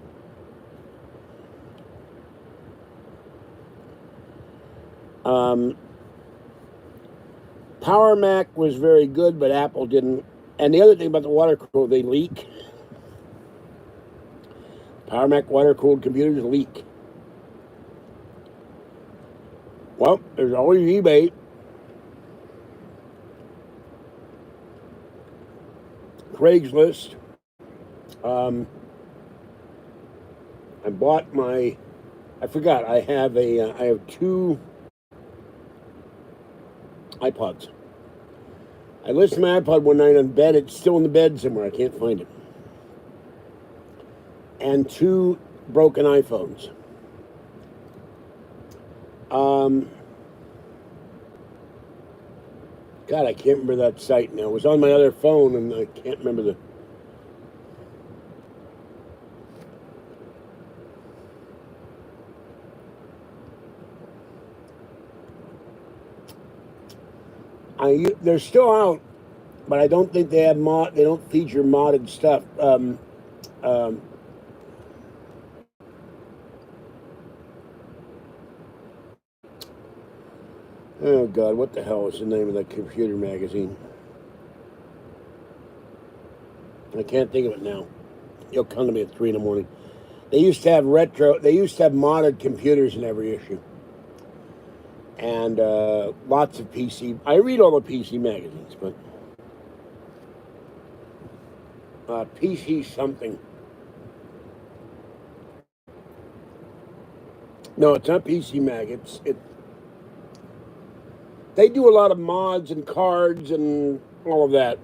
Power Mac was very good, but Apple didn't. And the other thing about the water cooled, they leak. Power Mac water-cooled computers leak. Well, there's always eBay. Craigslist. I bought my. I forgot. I have two iPods. I listened to my iPod one night on bed. It's still in the bed somewhere. I can't find it. And two broken iPhones. God, I can't remember that site now. It was on my other phone, and I can't remember the. They're still out, but I don't think they have They don't feature modded stuff. Oh God, what the hell is the name of that computer magazine? I can't think of it now. You'll come to me at 3 in the morning. They used to have modded computers in every issue. And lots of PC. I read all the PC magazines, but PC something. No, it's not PC Mag. They do a lot of mods and cards and all of that.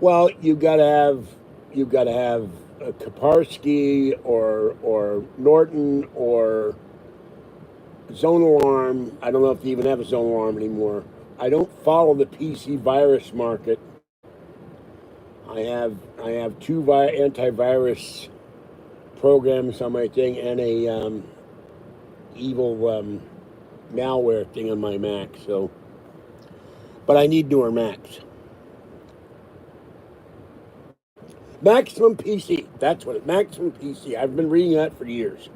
Well, you gotta have a Kaspersky or Norton or Zone Alarm. I don't know if they even have a Zone Alarm anymore. I don't follow the PC virus market. I have two antivirus programs on my thing and a evil malware thing on my Mac. So But I need newer Macs. Maximum PC. That's what it. Maximum PC. I've been reading that for years.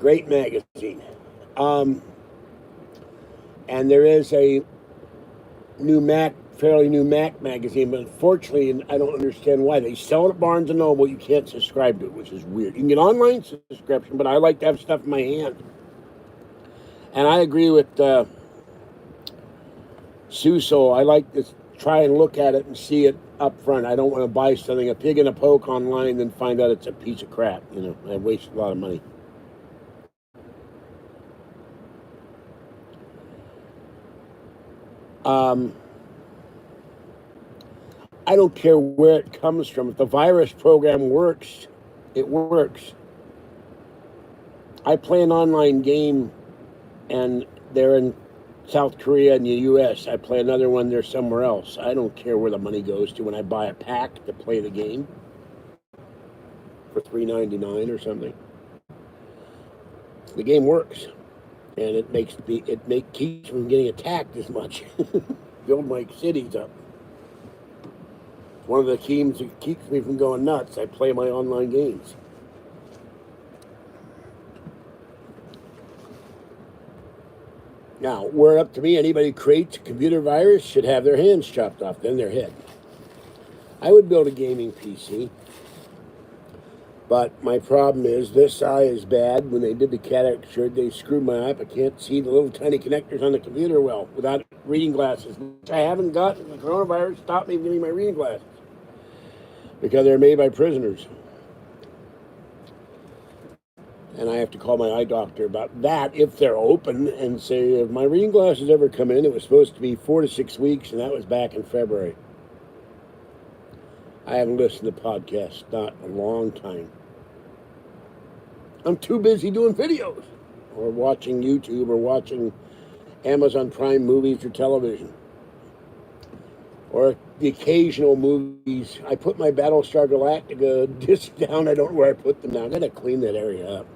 Great magazine. And there is a fairly new Mac magazine, but unfortunately, I don't understand why. They sell it at Barnes & Noble. You can't subscribe to it, which is weird. You can get online subscription, but I like to have stuff in my hand. And I agree with Suso. I like to try and look at it and see it up front. I don't want to buy something, a pig in a poke online, and then find out it's a piece of crap. I wasted a lot of money. I don't care where it comes from. If the virus program works, it works. I play an online game, and they're in South Korea and the U.S. I play another one, they're somewhere else. I don't care where the money goes to when I buy a pack to play the game for $3.99 or something. The game works, and it keeps me from getting attacked as much. Build my cities up. One of the teams that keeps me from going nuts. I play my online games. Now, were it up to me, anybody who creates a computer virus should have their hands chopped off, then their head. I would build a gaming PC, but my problem is this eye is bad. When they did the cataract surgery, they screwed my eye up. I can't see the little tiny connectors on the computer well without reading glasses, which I haven't gotten. The coronavirus stopped me from getting my reading glasses because they're made by prisoners. And I have to call my eye doctor about that if they're open and say, if my reading glasses ever come in, it was supposed to be 4 to 6 weeks, and that was back in February. I haven't listened to podcasts, not a long time. I'm too busy doing videos or watching YouTube or watching Amazon Prime movies or television. Or the occasional movies. I put my Battlestar Galactica disc down. I don't know where I put them now. I got to clean that area up.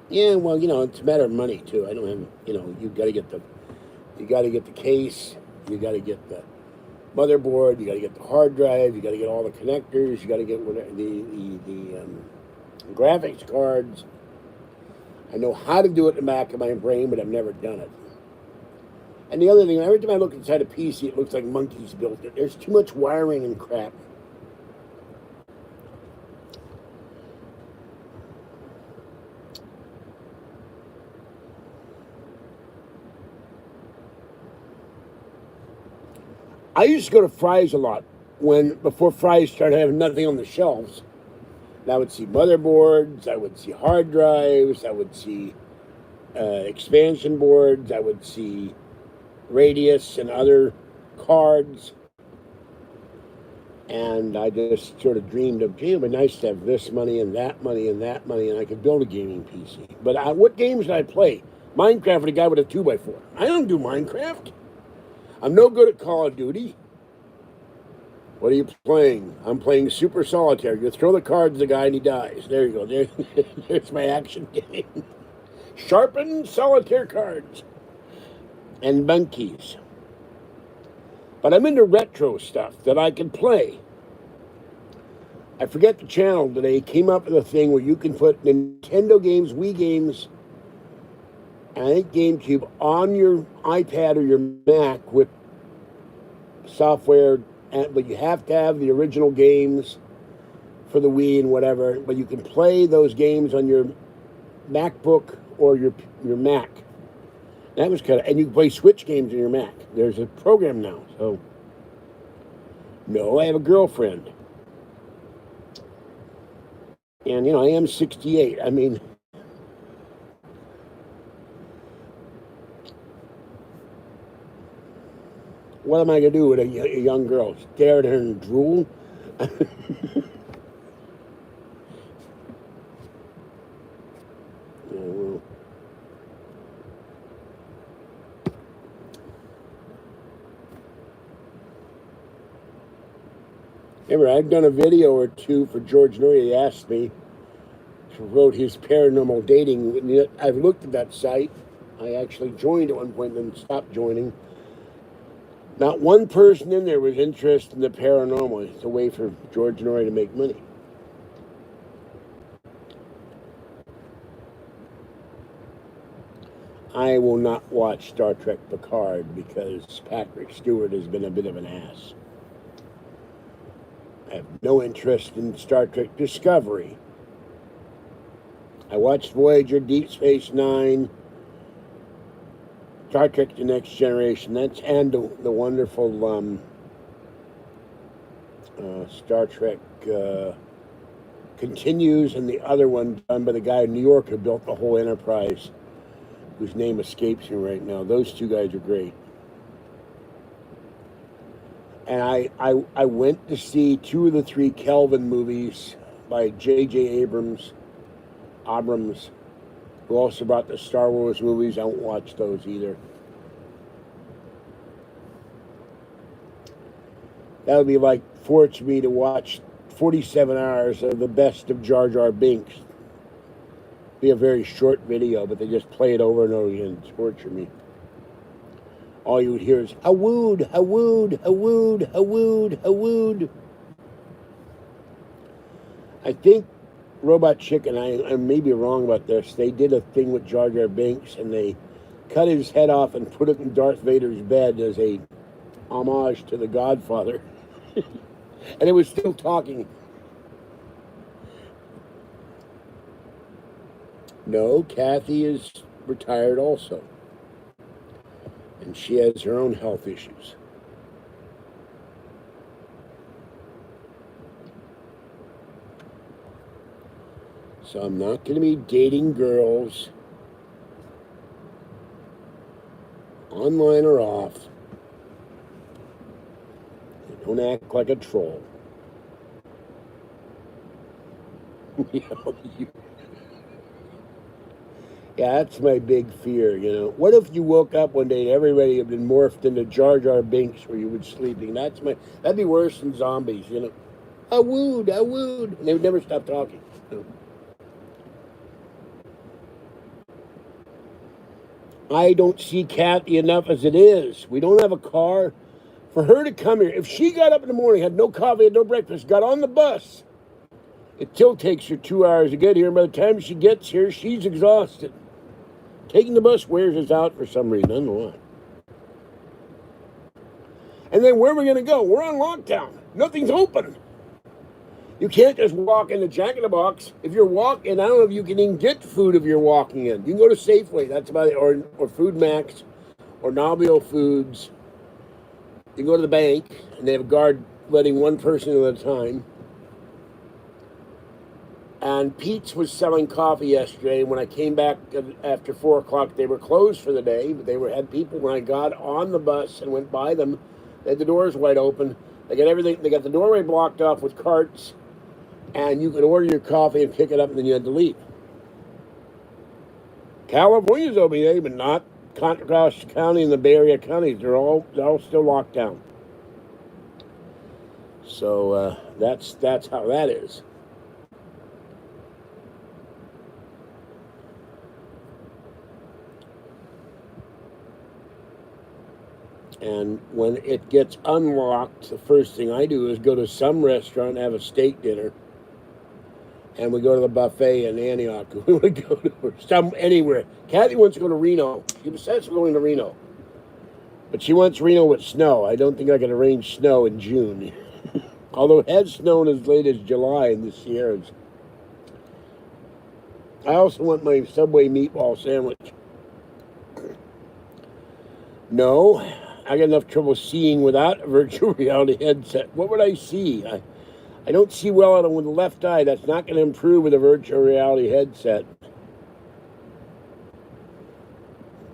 Yeah, well, it's a matter of money too. I don't have, you got to get the case, you got to get the motherboard, you got to get the hard drive, you got to get all the connectors, you got to get the graphics cards. I know how to do it in the back of my brain, but I've never done it. And the other thing, every time I look inside a PC, it looks like monkeys built it. There's too much wiring and crap. I used to go to Fry's a lot before Fry's started having nothing on the shelves. And I would see motherboards, I would see hard drives, I would see expansion boards, I would see Radius and other cards. And I just sort of dreamed of, gee, it would be nice to have this money and that money and that money, and I could build a gaming PC. But what games did I play? Minecraft with a guy with a 2x4. I don't do Minecraft. I'm no good at Call of Duty. What are you playing? I'm playing Super Solitaire. You throw the cards at the guy and he dies. There you go. There's my action game. Sharpened solitaire cards. And monkeys. But I'm into retro stuff that I can play. I forget the channel today. Came up with a thing where you can put Nintendo games, Wii games, and I think GameCube on your iPad or your Mac with software, but you have to have the original games for the Wii and whatever, but you can play those games on your MacBook or your Mac. That was kind of, and you can play Switch games on your Mac. There's a program now, so. No, I have a girlfriend. And, I am 68. I mean, what am I going to do with a young girl? Stare at her and drool? Remember, I've done a video or two for George Norrie. He asked me to promote his paranormal dating. I've looked at that site. I actually joined at one point and then stopped joining. Not one person in there was interested in the paranormal. It's a way for George Norrie to make money. I will not watch Star Trek Picard because Patrick Stewart has been a bit of an ass. I have no interest in Star Trek Discovery. I watched Voyager, Deep Space Nine, Star Trek: The Next Generation. And the wonderful Star Trek Continues, and the other one done by the guy in New York who built the whole Enterprise, whose name escapes me right now. Those two guys are great. And I went to see 2 of the 3 Kelvin movies by J.J. Abrams, who also brought the Star Wars movies. I won't watch those either. That would be like forcing me to watch 47 hours of the best of Jar Jar Binks. Be a very short video, but they just play it over and over again and torture me. All you would hear is "Hawood, Hawood, Hawood, Hawood, Hawood." I think Robot Chicken, I may be wrong about this, they did a thing with Jar Jar Binks and they cut his head off and put it in Darth Vader's bed as a homage to The Godfather. And it was still talking. No, Kathy is retired also. And she has her own health issues. So I'm not going to be dating girls, online or off. Don't act like a troll. Yeah, that's my big fear, What if you woke up one day and everybody had been morphed into Jar Jar Binks where you were sleeping? That'd be worse than zombies, I wooed. And they would never stop talking. I don't see Kathy enough as it is. We don't have a car. For her to come here, if she got up in the morning, had no coffee, had no breakfast, got on the bus, it still takes her 2 hours to get here. And by the time she gets here, she's exhausted. Taking the bus wears us out for some reason. I don't know why. And then where are we going to go? We're on lockdown. Nothing's open. You can't just walk in the Jack in the Box. If you're walking, I don't know if you can even get food if you're walking in. You can go to Safeway, that's about it, or Food Max, or Nobile Foods. You can go to the bank, and they have a guard letting one person at a time. And Pete's was selling coffee yesterday. When I came back after 4 o'clock, they were closed for the day, but they had people. When I got on the bus and went by them, they had the doors wide open. They got everything. They got the doorway blocked off with carts, and you could order your coffee and pick it up, and then you had to leave. California's open today, but not Contra Costa County and the Bay Area counties. They're all still locked down. So that's how that is. And when it gets unlocked, the first thing I do is go to some restaurant and have a steak dinner. And we go to the buffet in Antioch. We would go to anywhere. Kathy wants to go to Reno. She obsessed with going to Reno. But she wants Reno with snow. I don't think I can arrange snow in June. Although it has snowed as late as July in the Sierras. I also want my Subway meatball sandwich. No, I got enough trouble seeing without a virtual reality headset. What would I see? I don't see well with the left eye. That's not going to improve with a virtual reality headset.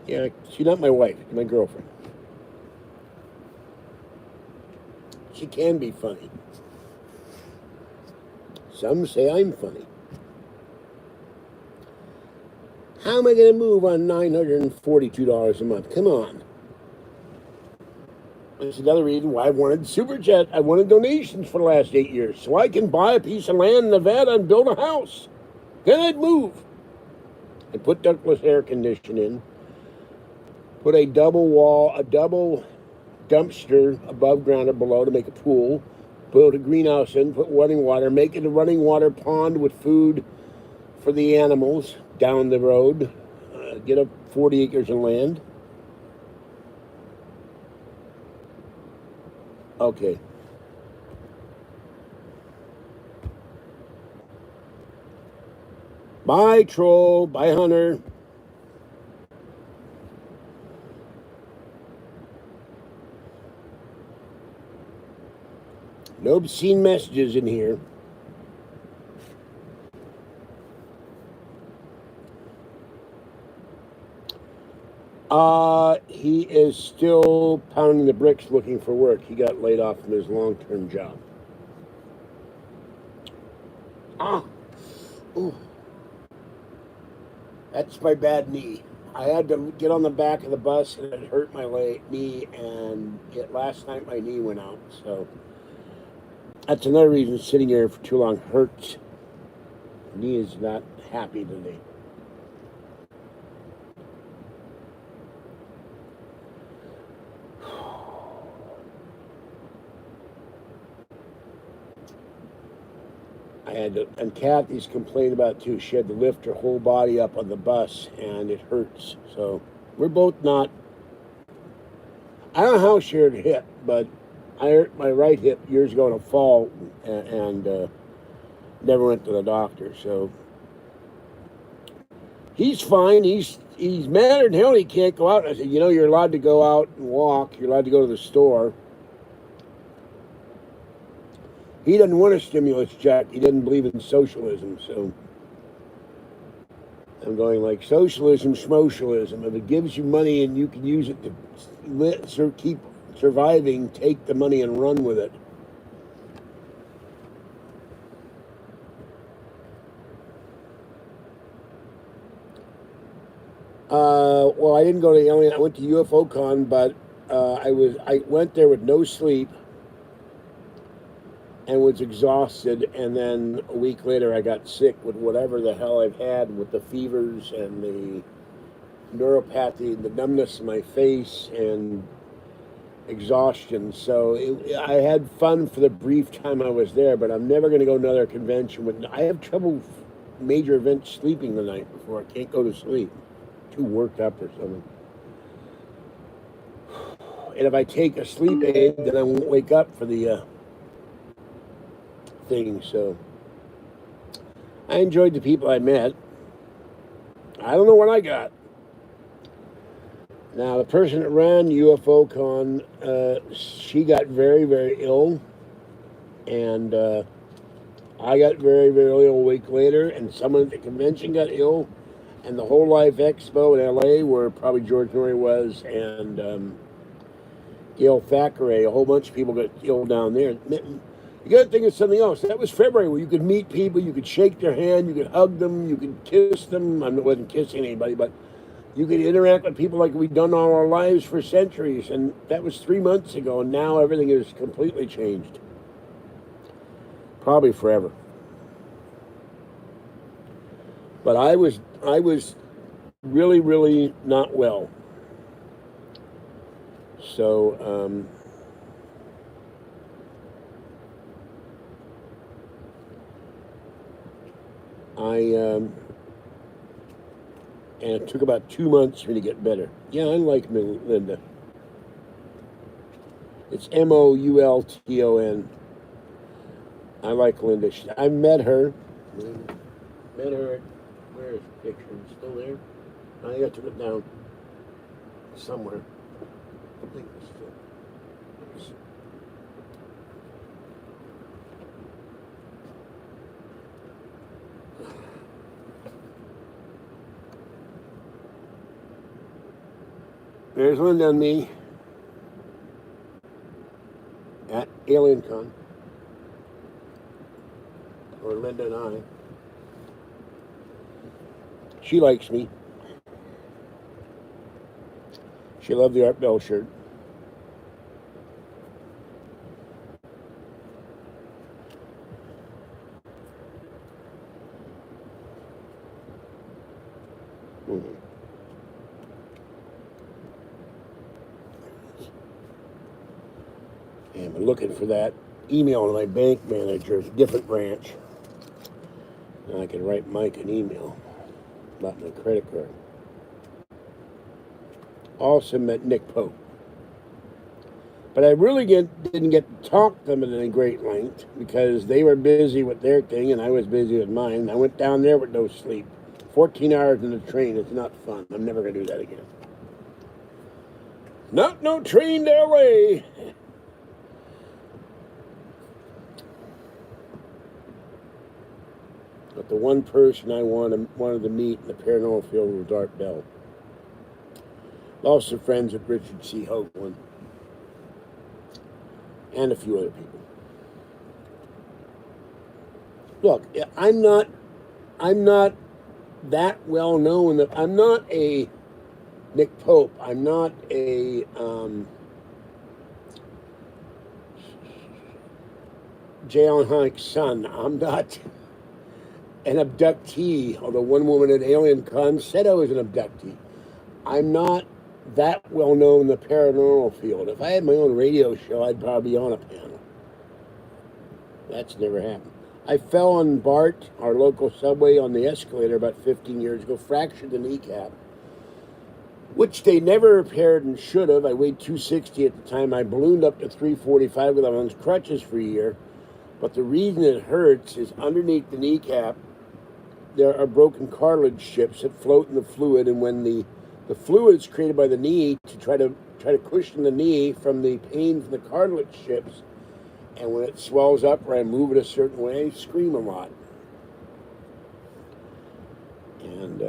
Yeah, she's not my wife. She's my girlfriend. She can be funny. Some say I'm funny. How am I going to move on $942 a month? Come on. That's another reason why I wanted Super Chat. I wanted donations for the last 8 years so I can buy a piece of land in Nevada and build a house. Then I'd move and put ductless air conditioning in. Put a double dumpster above ground or below to make a pool. Build a greenhouse in, put running water, make it a running water pond with food for the animals down the road. Get up 40 acres of land. Okay. Bye, troll. Bye, hunter. No obscene messages in here. He is still pounding the bricks looking for work. He got laid off from his long-term job. Ooh. That's my bad knee. I had to get on the back of the bus and it hurt my knee, and last night my knee went out. So that's another reason sitting here for too long hurts. Knee is not happy today. And Kathy's complained about it too. She had to lift her whole body up on the bus, and it hurts. So we're both not. I don't know how she hurt her hip, but I hurt my right hip years ago in a fall, and never went to the doctor. So he's fine. He's mad at hell. He can't go out. I said, you're allowed to go out and walk. You're allowed to go to the store. He doesn't want a stimulus check. He doesn't believe in socialism. So I'm going like socialism, schmocialism. If it gives you money and you can use it to keep surviving, take the money and run with it. Well, I didn't go to Alien. I went to UFO Con, but I went there with no sleep and was exhausted, and then a week later I got sick with whatever the hell I've had with the fevers and the neuropathy, the numbness in my face, and exhaustion. So I had fun for the brief time I was there, but I'm never going to go to another convention. I have trouble major events sleeping the night before. I can't go to sleep. Too worked up or something. And if I take a sleep aid, then I won't wake up for the thing. So I enjoyed the people I met. I don't know what I got. Now, the person that ran UFO Con, she got very, very ill. And I got very, very ill a week later. And someone at the convention got ill. And the Whole Life Expo in LA, where probably George Norrie was, and Gail Thackeray, a whole bunch of people got ill down there. You got to think of something else. That was February, where you could meet people, you could shake their hand, you could hug them, you could kiss them. I wasn't kissing anybody, but you could interact with people like we've done all our lives for centuries. And that was 3 months ago, and now everything is completely changed. Probably forever. But I was really, really not well. So and it took about 2 months for me to get better. Yeah, I like Linda. It's Moulton. I like Linda. I met her. Where is the picture? It's still there? I think I took it down somewhere. I think it's still. There's Linda and me at AlienCon. Or Linda and I. She likes me. She loved the Art Bell shirt. And I'm looking for that email to my bank manager. It's a different branch. And I can write Mike an email about my credit card. Also met Nick Pope. But I really didn't get to talk to them at any great length because they were busy with their thing and I was busy with mine. I went down there with no sleep. 14 hours in the train. It's not fun. I'm never going to do that again. Not no train to LA. But the one person I wanted to meet in the paranormal field was Art Bell. Also friends with Richard C. Hoagland. And a few other people. Look, I'm not that well known. That I'm not a Nick Pope. I'm not a J. Allen Hynek's son. I'm not an abductee, although one woman at Alien Con said I was an abductee. I'm not that well known in the paranormal field. If I had my own radio show, I'd probably be on a panel. That's never happened. I fell on BART, our local subway, on the escalator about 15 years ago, fractured the kneecap, which they never repaired and should have. I weighed 260 at the time. I ballooned up to 345 with on crutches for a year. But the reason it hurts is underneath the kneecap, there are broken cartilage strips that float in the fluid, and when the fluid is created by the knee to try to cushion the knee from the pain from the cartilage strips, and when it swells up or I move it a certain way, I scream a lot. And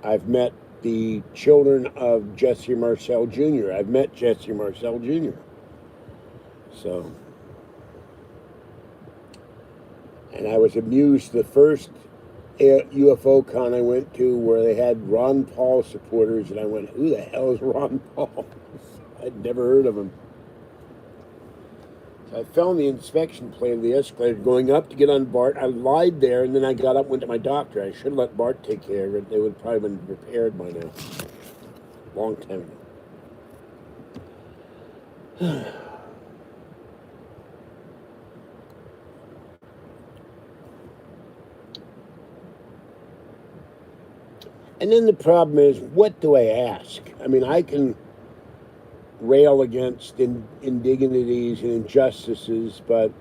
I've met the children of Jesse Marcel Jr. I've met Jesse Marcel Jr. So, and I was amused the first UFO con I went to where they had Ron Paul supporters, and I went, who the hell is Ron Paul? I'd never heard of him. So I fell in the inspection plane of the escalator going up to get on BART. I lied there, and then I got up and went to my doctor. I should have let BART take care of it. They would have probably been repaired by now. Long time ago. And then the problem is, what do I ask? I mean, I can rail against indignities and injustices, but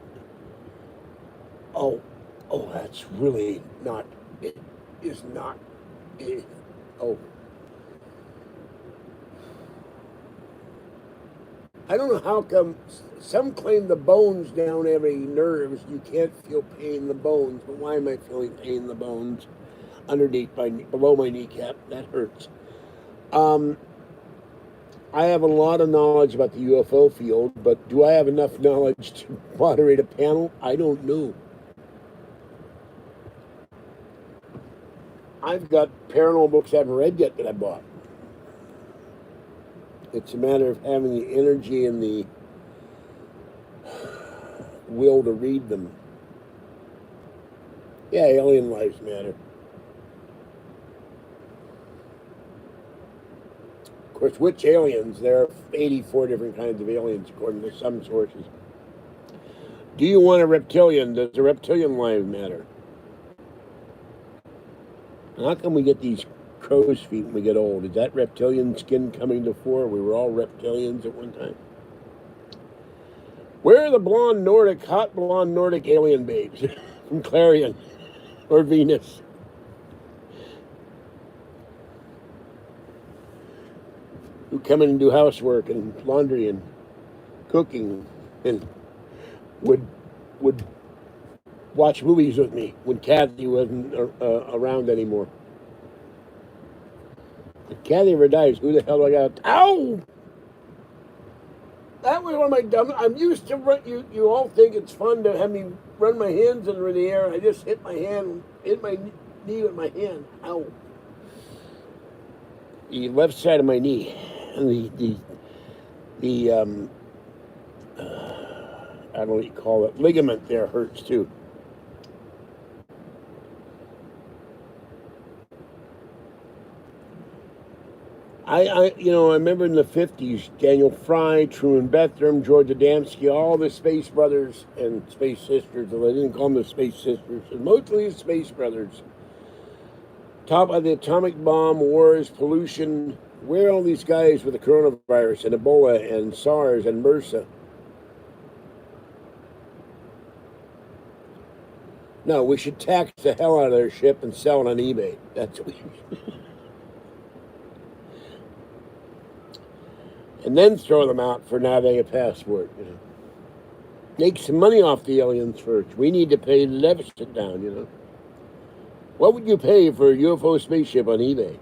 that's really not. It is not. I don't know how come some claim the bones down every nerves. You can't feel pain in the bones, but why am I feeling pain in the bones? Underneath below my kneecap, that hurts. I have a lot of knowledge about the UFO field, but do I have enough knowledge to moderate a panel? I don't know. I've got paranormal books I haven't read yet that I bought. It's a matter of having the energy and the will to read them. Yeah, alien lives matter. Of course, which aliens? There are 84 different kinds of aliens, according to some sources. Do you want a reptilian? Does a reptilian life matter? And how come we get these crow's feet when we get old? Is that reptilian skin coming to fore? We were all reptilians at one time. Where are the hot blonde Nordic alien babes from Clarion or Venus? Who come in and do housework and laundry and cooking and would watch movies with me when Kathy wasn't around anymore. If Kathy ever dies, who the hell do I got? Ow! That was one of my dumb. I'm used to run. You all think it's fun to have me run my hands in the air. I just hit my knee with my hand. Ow! The left side of my knee, and the I don't know what you call it, ligament there hurts too. I remember in the 50s, Daniel Fry, Truman Bethram, George Adamski, all the space brothers and space sisters, although they didn't call them the space sisters, mostly the space brothers. Top of the atomic bomb, wars, pollution. Where are all these guys with the coronavirus and Ebola and SARS and MRSA? No, we should tax the hell out of their ship and sell it on eBay. That's what we and then throw them out for not having a passport. Make some money off the aliens first. We need to pay the deficit down. What would you pay for a UFO spaceship on eBay?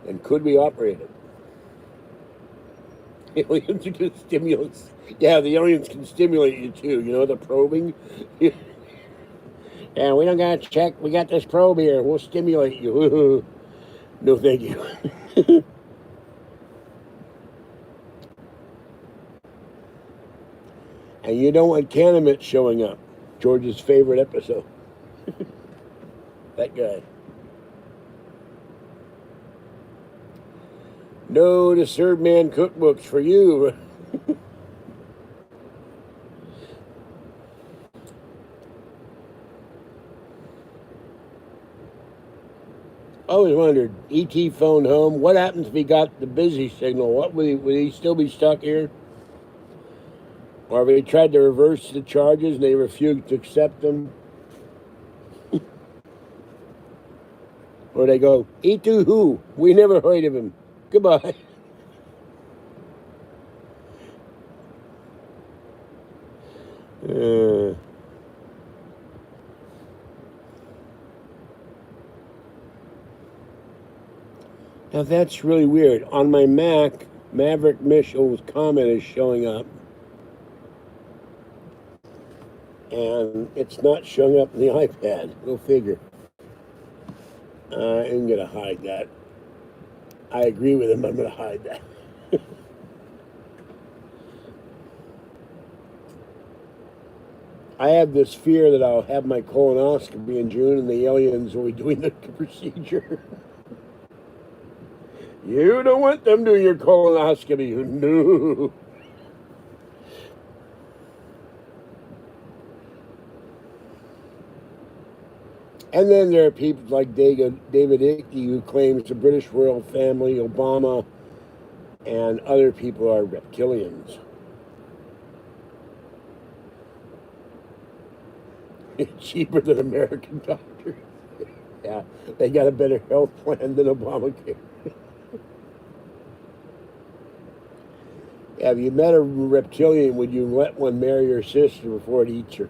And could we operate it? Aliens are good stimulants. Yeah, the aliens can stimulate you too. The probing. Yeah, we don't got to check. We got this probe here. We'll stimulate you. No, thank you. And you don't want Canamet showing up. George's favorite episode. That guy. No to serve man cookbooks for you. I always wondered, E.T. phoned home. What happens if he got the busy signal? What would he still be stuck here? Or if he tried to reverse the charges and they refused to accept them? Or they go, E.T. who? We never heard of him. Goodbye. Now that's really weird. On my Mac, Maverick Mitchell's comment is showing up. And it's not showing up in the iPad. Go figure. I'm going to hide that. I agree with him. I'm going to hide that. I have this fear that I'll have my colonoscopy in June and the aliens will be doing the procedure. You don't want them doing your colonoscopy. No. And then there are people like David Icke who claims the British royal family, Obama, and other people are reptilians. It's cheaper than American doctors. Yeah, they got a better health plan than Obamacare. Yeah, if you met a reptilian, would you let one marry your sister before it eats her?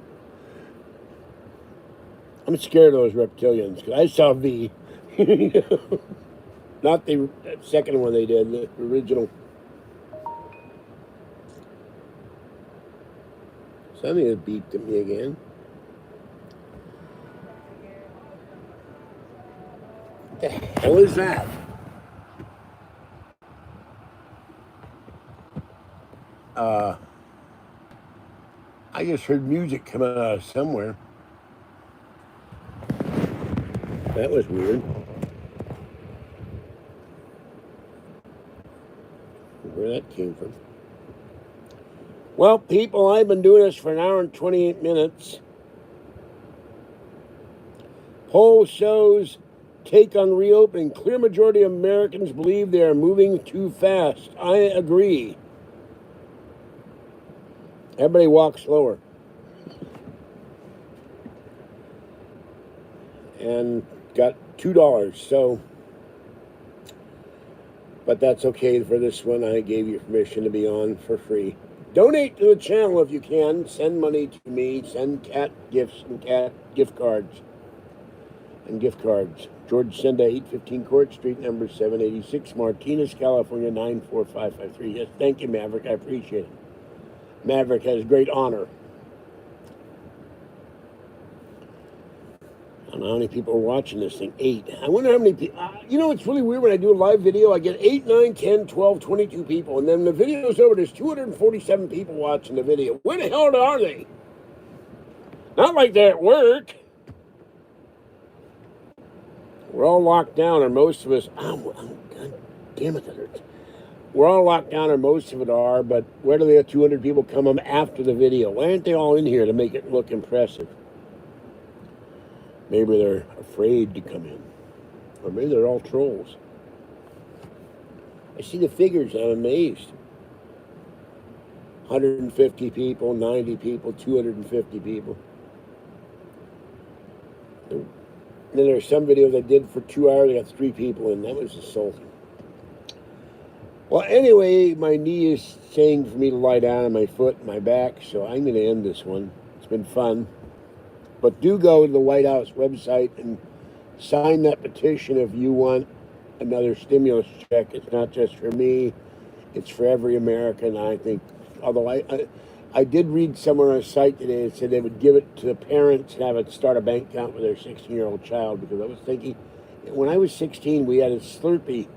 I'm scared of those reptilians because I saw V. Not the second one they did, the original. Something has beeped at me again. What the hell is that? I just heard music coming out of somewhere. That was weird. Where that came from. Well, people, I've been doing this for an hour and 28 minutes. Poll shows take on reopening. Clear majority of Americans believe they are moving too fast. I agree. Everybody walk slower. And got $2, so, but that's okay for this one. I gave you permission to be on for free. Donate to the channel if you can. Send money to me. Send cat gifts and cat gift cards. George Senda, 815 Court Street, number 786, Martinez, California, 94553. Yes, thank you, Maverick. I appreciate it. Maverick has great honor. I don't know how many people are watching this thing. 8. I wonder how many people. It's really weird when I do a live video. I get 8, 9, 10, 12, 22 people. And then the video's over. There's 247 people watching the video. Where the hell are they? Not like they're at work. We're all locked down, or most of us. God damn it, that hurts. We're all locked down, or most of it are, but where do the 200 people come on after the video? Why aren't they all in here to make it look impressive? Maybe they're afraid to come in. Or maybe they're all trolls. I see the figures, I'm amazed. 150 people, 90 people, 250 people. And then there's some videos I did for 2 hours, I got 3 people in. That was insulting. Well, anyway, my knee is saying for me to lie down on my foot and my back, so I'm going to end this one. It's been fun. But do go to the White House website and sign that petition if you want another stimulus check. It's not just for me. It's for every American, I think. Although I did read somewhere on a site today that said they would give it to the parents and have it start a bank account with their 16-year-old child, because I was thinking, when I was 16, we had a Slurpee.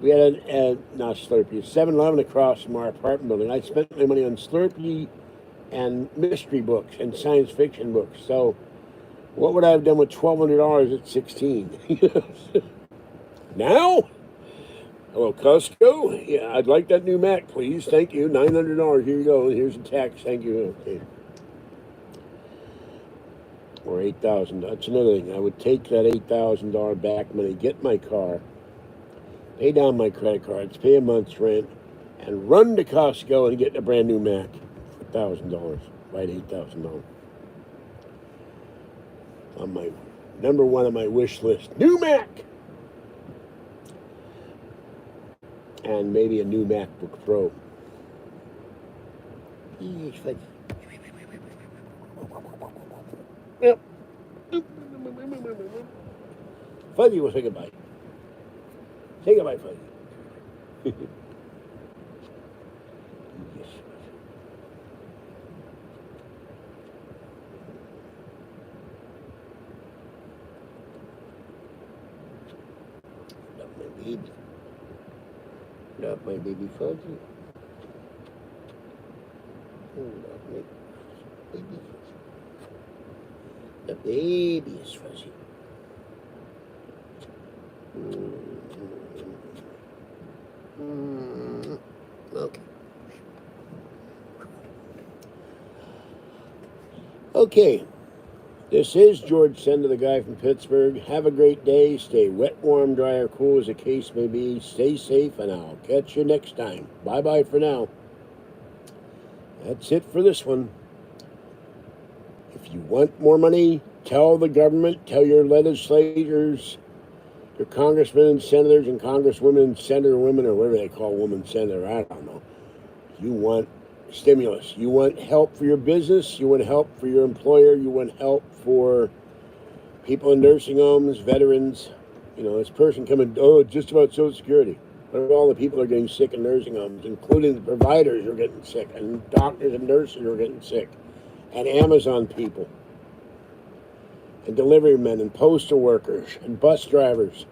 We had not Slurpee, a 7-Eleven across from our apartment building. I spent my money on Slurpee and mystery books and science fiction books. So what would I have done with $1,200 at 16? Now? Hello, Costco? Yeah, I'd like that new Mac, please. Thank you. $900. Here you go. Here's a tax. Thank you. Okay. Or $8,000. That's another thing. I would take that $8,000 back money, get my car, pay down my credit cards, pay a month's rent, and run to Costco and get a brand new Mac for $1,000. Right, $8,000. On my number one on my wish list, new Mac, and maybe a new MacBook Pro. Yep. Fuzzy will say goodbye. Say goodbye, Fuzzy. Yes. Love my baby. Love my baby Fuzzy. Oh, love my baby Fuzzy. The baby is fuzzy. Okay. Okay. This is George Sender, the guy from Pittsburgh. Have a great day. Stay wet, warm, dry, or cool as the case may be. Stay safe, and I'll catch you next time. Bye-bye for now. That's it for this one. If you want more money, tell the government, tell your legislators, your congressmen and senators and congresswomen and senator women, or whatever they call women senator, I don't know. You want stimulus. You want help for your business. You want help for your employer. You want help for people in nursing homes, veterans. You know, this person coming, just about Social Security. What about all the people who are getting sick in nursing homes, including the providers who are getting sick, and doctors and nurses who are getting sick, and Amazon people, and delivery men, and postal workers, and bus drivers.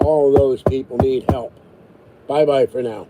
All of those people need help. Bye-bye for now.